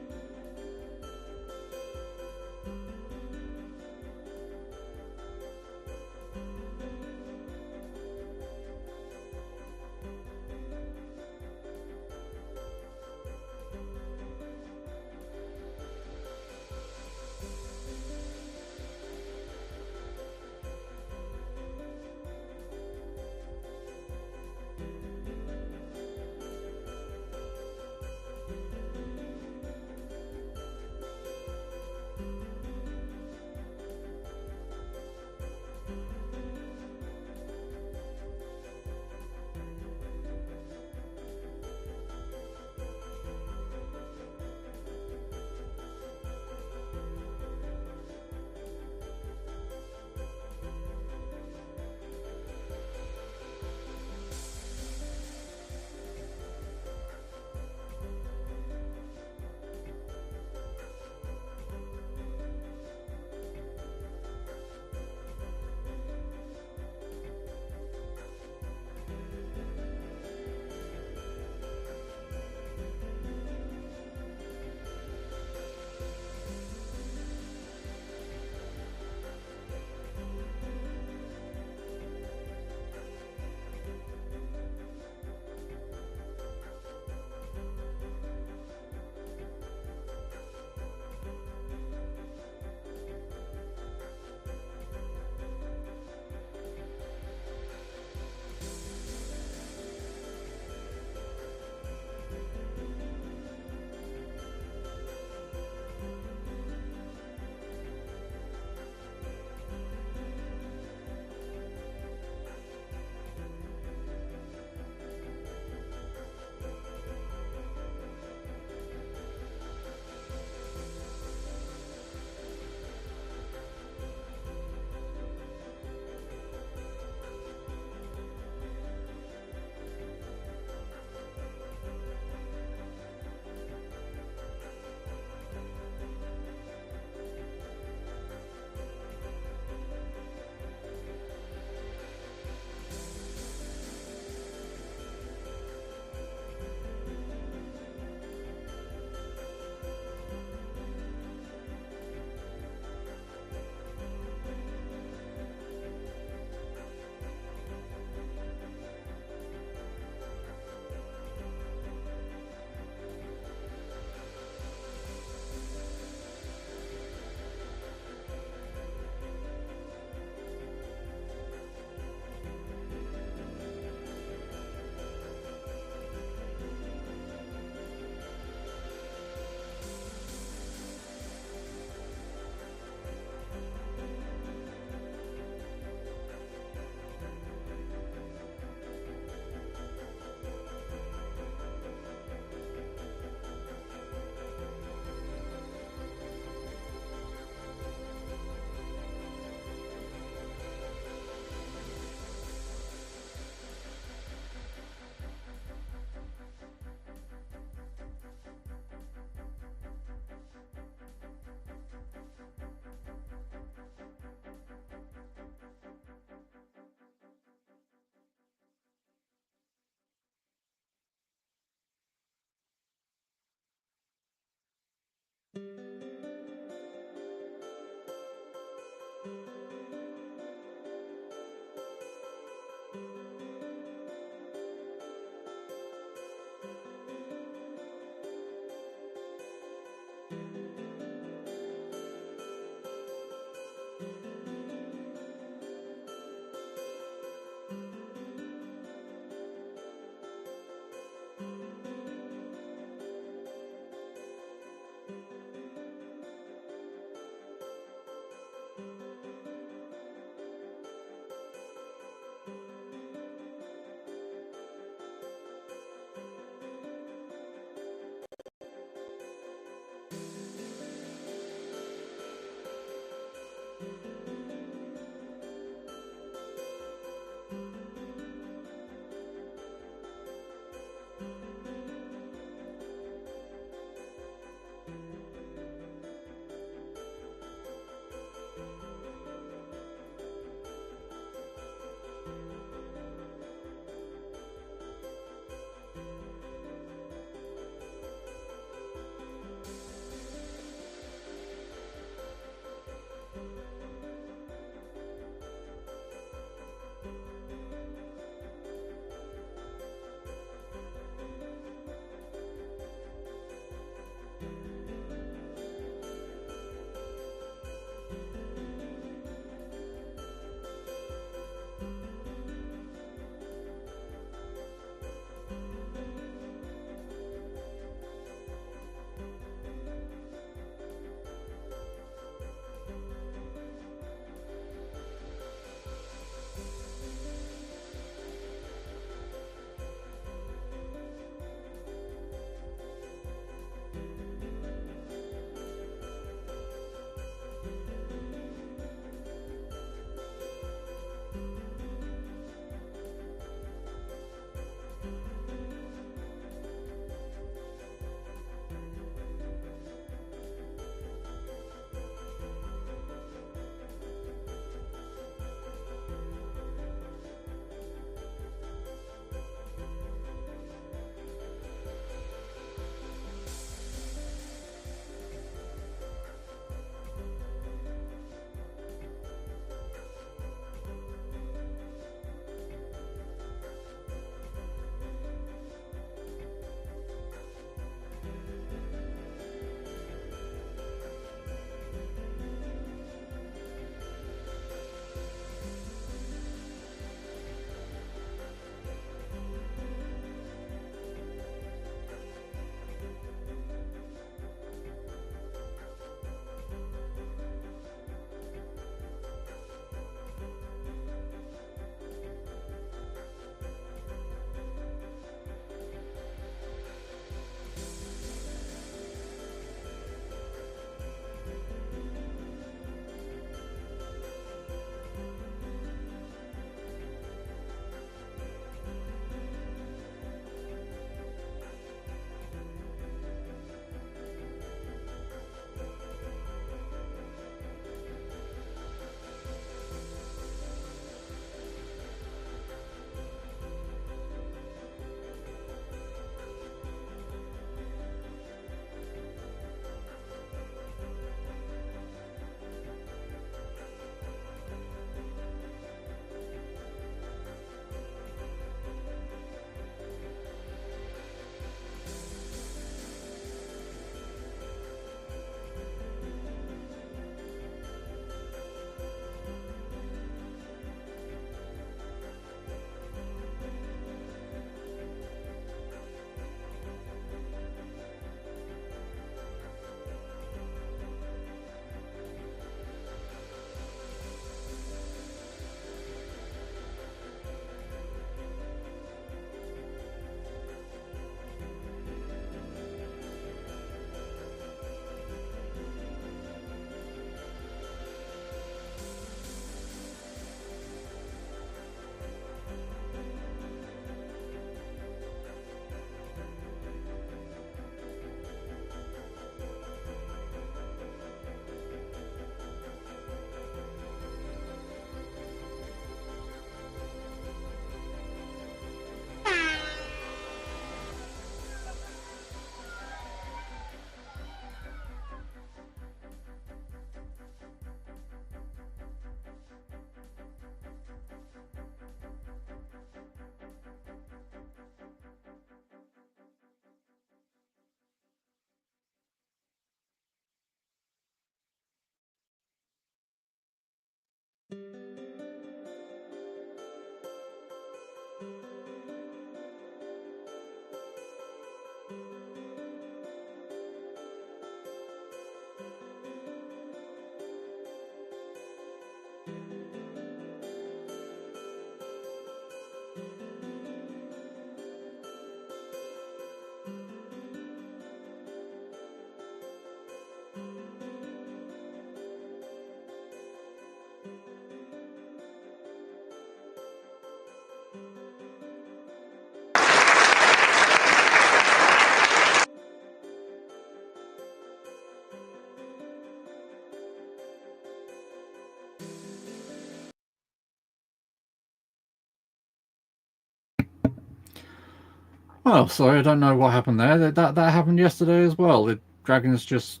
Well, sorry, I don't know what happened there. That happened yesterday as well. The dragons just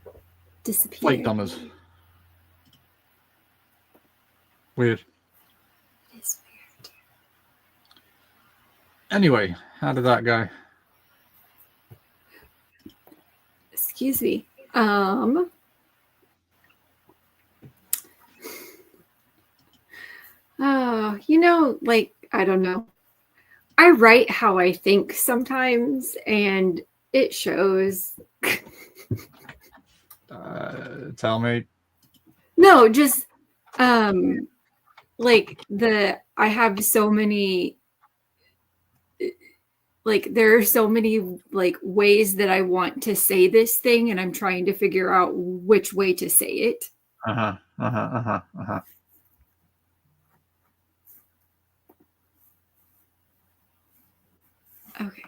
flaked Disappeared. on us. Weird. It's weird. Anyway, how did that go? Excuse me. Like, I don't know. I write how I think sometimes, and it shows. Tell me. No, just like I have so many, like there are so many like ways that I want to say this thing, and I'm trying to figure out which way to say it. Okay.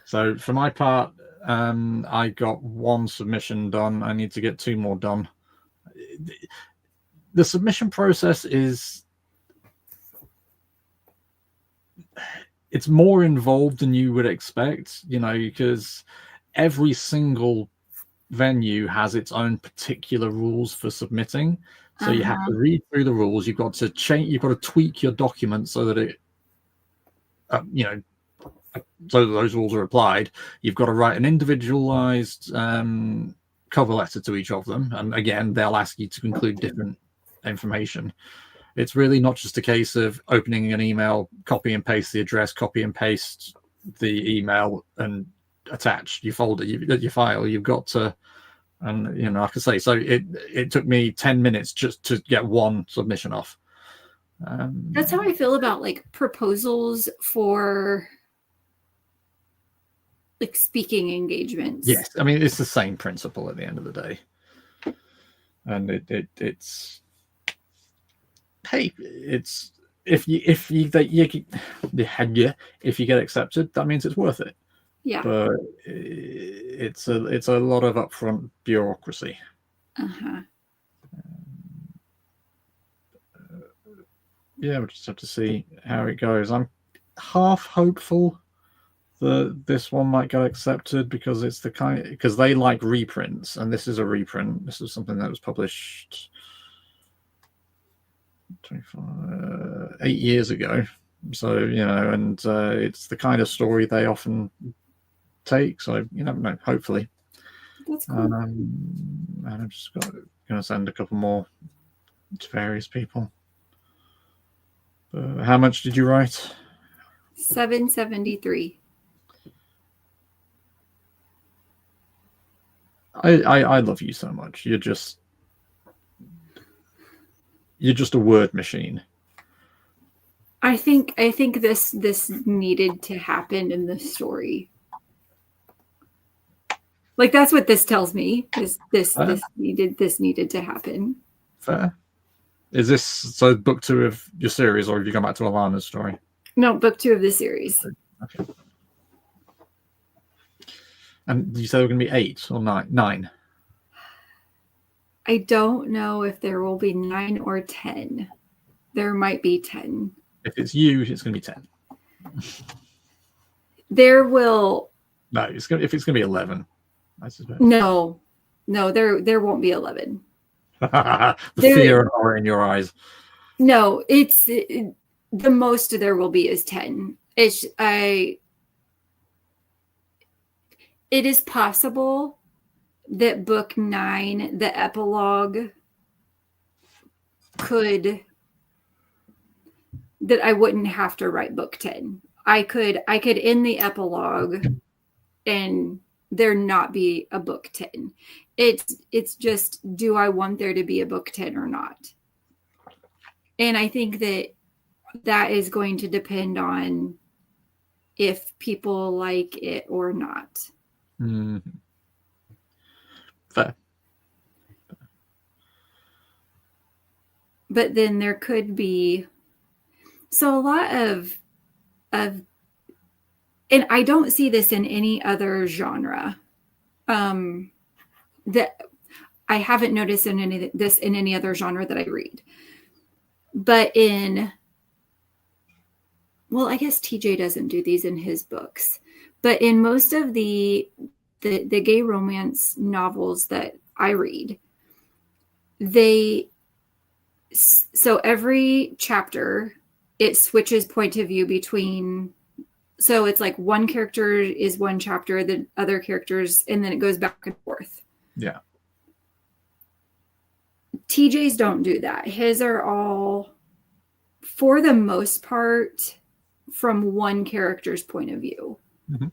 So for my part, I got 1 submission done. I need to get 2 more done. The submission process it's more involved than you would expect, because every single venue has its own particular rules for submitting. So you have to read through the rules. You've got to change. You've got to tweak your document so that it, so that those rules are applied. You've got to write an individualized cover letter to each of them, and again, they'll ask you to include different information. It's really not just a case of opening an email, copy and paste the address, copy and paste the email, and attach your folder, your file. You've got to, and like I say, so it took me 10 minutes just to get 1 submission off. That's how I feel about like proposals for like speaking engagements. Yes, I mean it's the same principle at the end of the day, and it's hey, it's if you get accepted, that means it's worth it. Yeah. But it's a lot of upfront bureaucracy. Yeah, we'll just have to see how it goes. I'm half hopeful that this one might get accepted because it's because they like reprints, and this is a reprint. This is something that was published 8 years ago. So and it's the kind of story they often take. So you never know. Hopefully, that's cool. And I'm just going to send a couple more to various people. How much did you write? 773. I love you so much. You're just a word machine. I think this needed to happen in the story. Like that's what this tells me. Is this needed to happen. Fair. Is this so book 2 of your series, or have you gone back to Alana's story? No, book 2 of the series. Okay. And did you say there were going to be 8 or 9? I don't know if there will be 9 or 10. There might be 10. If it's you, it's going to be 10. There will. No, if it's going to be 11, I suspect. No, there won't be 11. The fear and horror in your eyes. No, the most there will be is 10. It is possible that book 9, the epilogue, that I wouldn't have to write book 10. I could end the epilogue and there not be a book 10. It's just, do I want there to be a book 10 or not? And I think that is going to depend on if people like it or not. Mm-hmm. Fair. But then there could be, so a lot of and I don't see this in any other genre. That I haven't noticed in any other genre that I read. But well, I guess TJ doesn't do these in his books, but in most of the gay romance novels that I read, so every chapter it switches point of view between, so it's like one character is one chapter, the other characters, and then it goes back and forth. Yeah. TJ's don't do that. His are all, for the most part, from one character's point of view. Mm-hmm.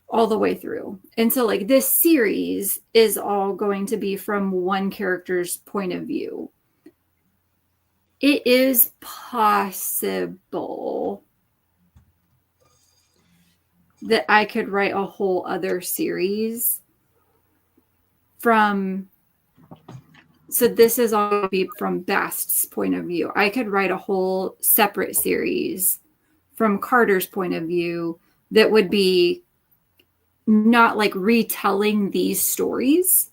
All the way through. And so like this series is all going to be from one character's point of view. It is possible that I could write a whole other series from, so this is all going to be from Bast's point of view. I could write a whole separate series from Carter's point of view that would be not like retelling these stories.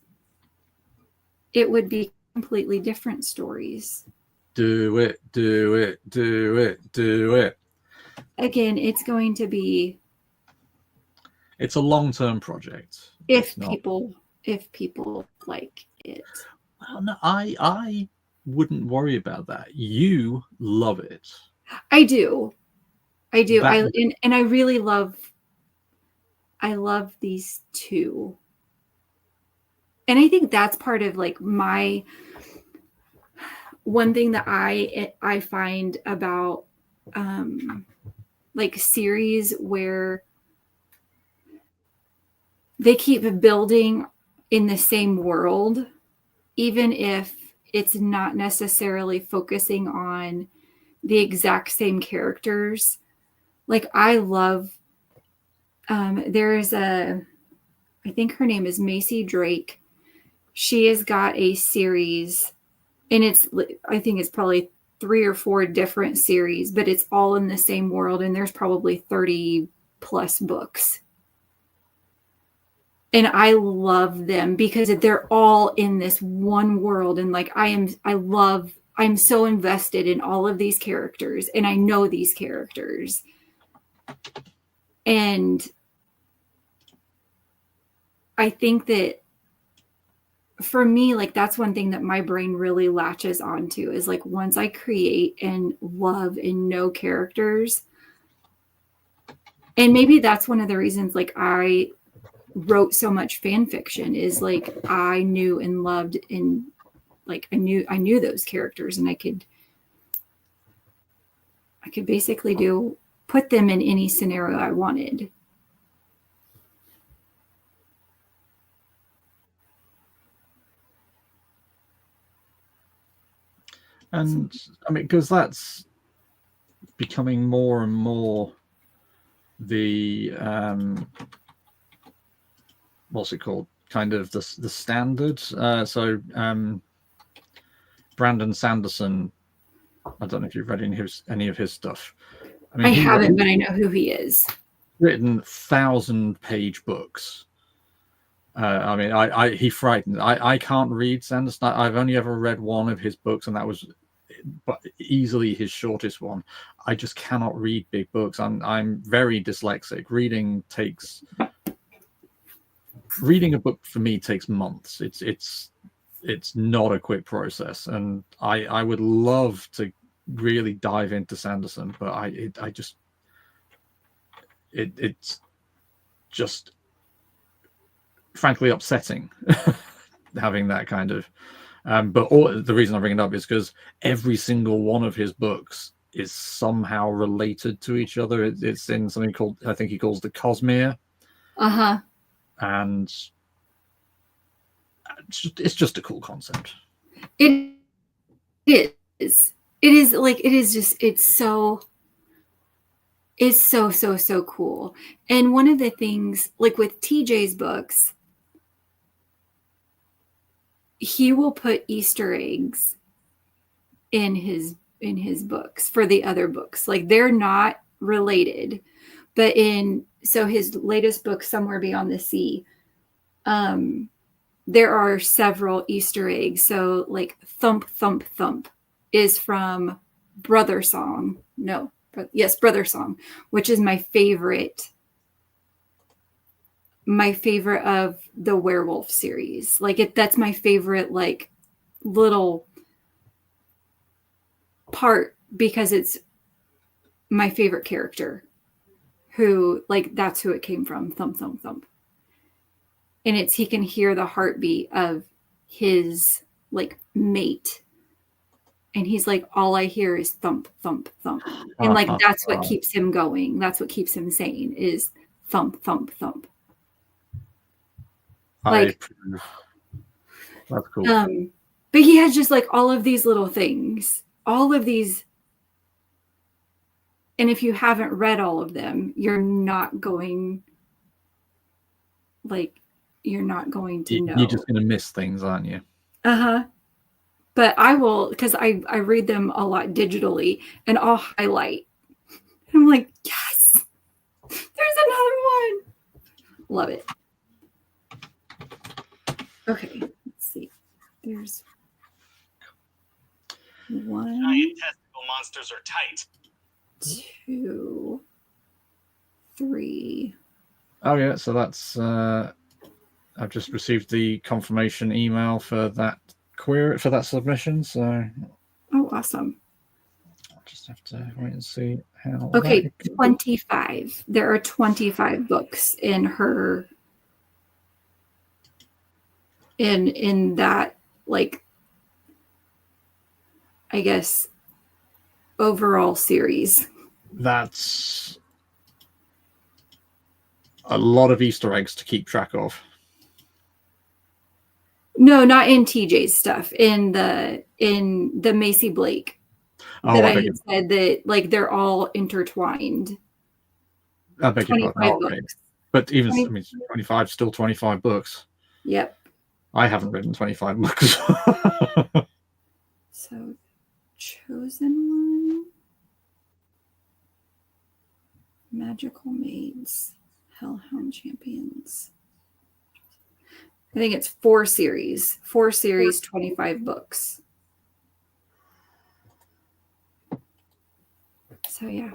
It would be completely different stories. Do it. Again, it's going to be, it's a long-term project. if people like it. Well, no, I wouldn't worry about that. You love it. I do. And I really love these two. And I think that's part of like my one thing that I find about like series where they keep building in the same world, even if it's not necessarily focusing on the exact same characters. Like I love, there's I think her name is Macy Drake. She has got a series, and I think it's probably 3 or 4 different series, but it's all in the same world. And there's probably 30 plus books. And I love them because they're all in this one world. And like, I'm so invested in all of these characters, and I know these characters. And I think that for me, like that's one thing that my brain really latches onto is like, once I create and love and know characters, and maybe that's one of the reasons like I wrote so much fan fiction, is like I knew and loved, and like I knew those characters, and I could basically put them in any scenario I wanted. And I mean, because that's becoming more and more the what's it called? Kind of the standard. So Brandon Sanderson, I don't know if you've read any of his stuff. I mean, I haven't, but I know who he is. Written 1,000-page books. I mean, he frightened. I can't read Sanderson. I've only ever read one of his books, and that was easily his shortest one. I just cannot read big books. I'm very dyslexic. Reading a book for me takes months. It's not a quick process, and I would love to really dive into Sanderson, but it's just frankly upsetting having that kind of but the reason I bring it up is because every single one of his books is somehow related to each other. It's in something called, I think he calls the Cosmere. And it's just a cool concept. It is like, it is just, it's so cool. And one of the things, like with TJ's books, he will put Easter eggs in his books for the other books. Like they're not related, But so his latest book, Somewhere Beyond the Sea, there are several Easter eggs. So like Thump, Thump, Thump is from Brother Song. No, yes, Brother Song, which is my favorite of the werewolf series. Like that's my favorite, like, little part, because it's my favorite character, who, like, that's who it came from. Thump, thump, thump. And he can hear the heartbeat of his, like, mate. And he's like, all I hear is thump, thump, thump. And like, that's what keeps him going. That's what keeps him sane, is thump, thump, thump. Like, that's cool. But he has just like all of these little things, all of these. And if you haven't read all of them, you're not going to know. You're just going to miss things, aren't you? Uh-huh. But I will, because I read them a lot digitally, and I'll highlight. I'm like, yes, there's another one. Love it. Okay, let's see. There's one. Giant testicle monsters are tight. 2, 3. Oh yeah, so that's I've just received the confirmation email for that query, for that submission. So Awesome. I'll just have to wait and see how. Okay, 25. There are 25 books in her. In that, like, I guess, overall series. That's a lot of Easter eggs to keep track of. No, not in TJ's stuff. In the Macy Blake. That I had said that, like, they're all intertwined. I beg your pardon. Okay. But even 25, still 25 books. Yep. I haven't written 25 books. So, Chosen One, Magical Maids, Hellhound Champions. I think it's 4 series, 25 books. So, yeah.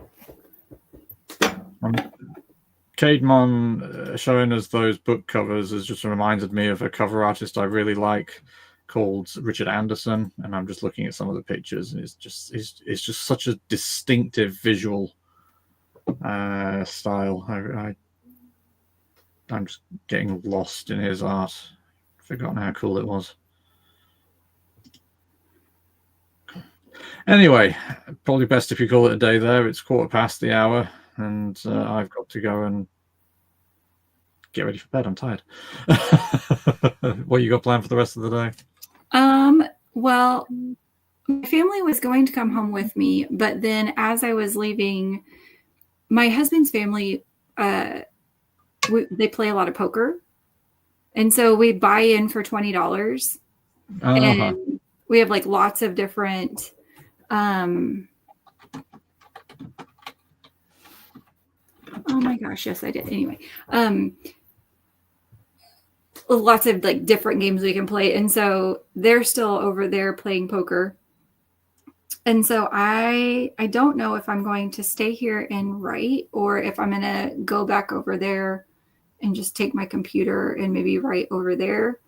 Cademon showing us those book covers has just reminded me of a cover artist I really like called Richard Anderson, and I'm just looking at some of the pictures, and it's just such a distinctive visual style. I'm just getting lost in his art. Forgotten how cool it was. Anyway, probably best if you call it a day there. It's 1:15 the hour, and I've got to go and get ready for bed. I'm tired. What you got planned for the rest of the day? Well, my family was going to come home with me, but then as I was leaving, my husband's family, they play a lot of poker. And so we buy in for $20. And we have like lots of different oh my gosh, yes I did. Anyway, lots of like different games we can play, and so they're still over there playing poker. And so I don't know if I'm going to stay here and write, or if I'm gonna go back over there and just take my computer and maybe write over there.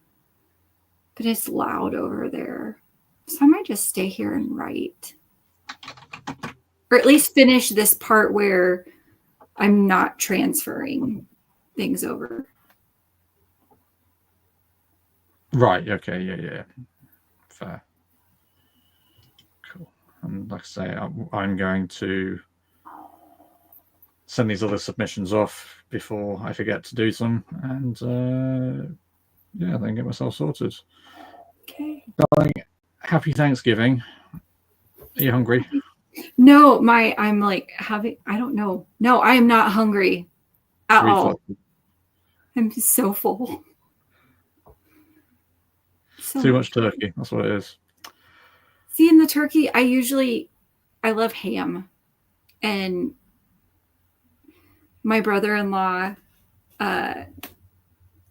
But it's loud over there, so I might just stay here and write, or at least finish this part where I'm not transferring things over. Right. Okay. Yeah. Fair. Cool. And like I say, I'm going to send these other submissions off before I forget to do some, and then get myself sorted. Okay. Darling, happy Thanksgiving. Are you hungry? No, I'm like having, I don't know. No, I am not hungry at all. I'm so full. Too much turkey. That's what it is. See, in the turkey, I love ham. And my brother-in-law,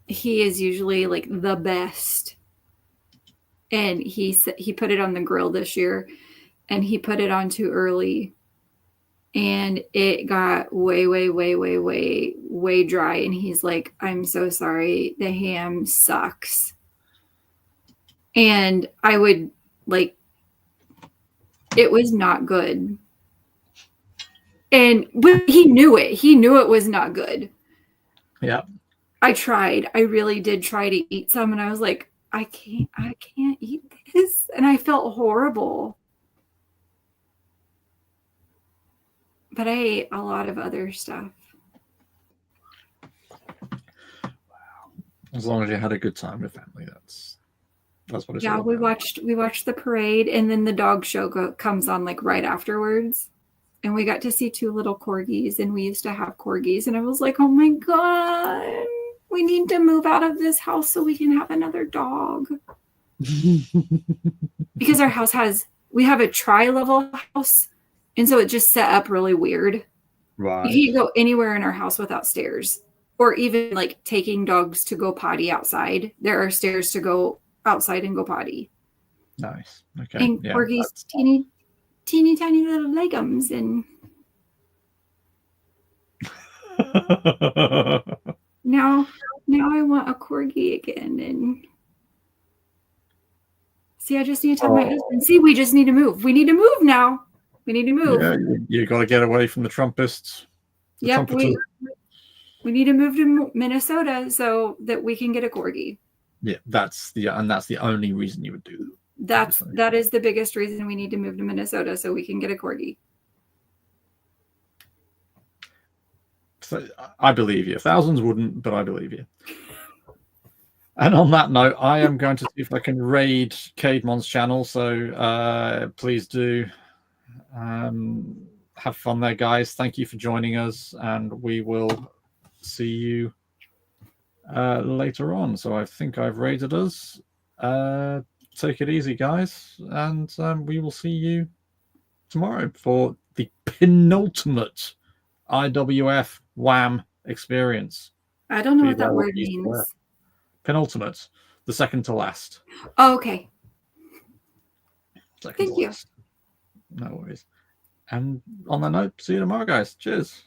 he is usually like the best. And he put it on the grill this year, and he put it on too early. And it got way, way, way, way, way, way dry. And he's like, I'm so sorry. The ham sucks. And I would like, it was not good. But he knew it. He knew it was not good. Yeah. I tried. I really did try to eat some. And I was like, I can't eat this. And I felt horrible. But I ate a lot of other stuff. As long as you had a good time with family, that's what it's all Yeah, about. we watched the parade, and then the dog show comes on like right afterwards. And we got to see 2 little corgis, and we used to have corgis. And I was like, oh my God, we need to move out of this house so we can have another dog. Because our house we have a tri-level house. And so it just set up really weird. Right. You can't go anywhere in our house without stairs, or even like taking dogs to go potty outside. There are stairs to go outside and go potty. Nice. Okay. And Yeah, corgis, teeny tiny little leggums, and now I want a corgi again. And see, I just need to tell my husband, see, we just need to move. We need to move now. We need to move. Yeah, you got to get away from the Trumpists. Yep, we need to move to Minnesota so that we can get a corgi. Yeah, that's the only reason you would do that. That is the biggest reason we need to move to Minnesota, so we can get a corgi. So I believe you. Thousands wouldn't, but I believe you. And on that note, I am going to see if I can raid Cademon's channel. So please do have fun there, guys. Thank you for joining us, and we will see you later on. So I think I've raided us. Take it easy, guys, and we will see you tomorrow for the penultimate IWF Wham experience. I don't know what that word means. Penultimate, the second to last. Oh, okay. Second Thank to you. last. No worries. And on that note, see you tomorrow, guys. Cheers.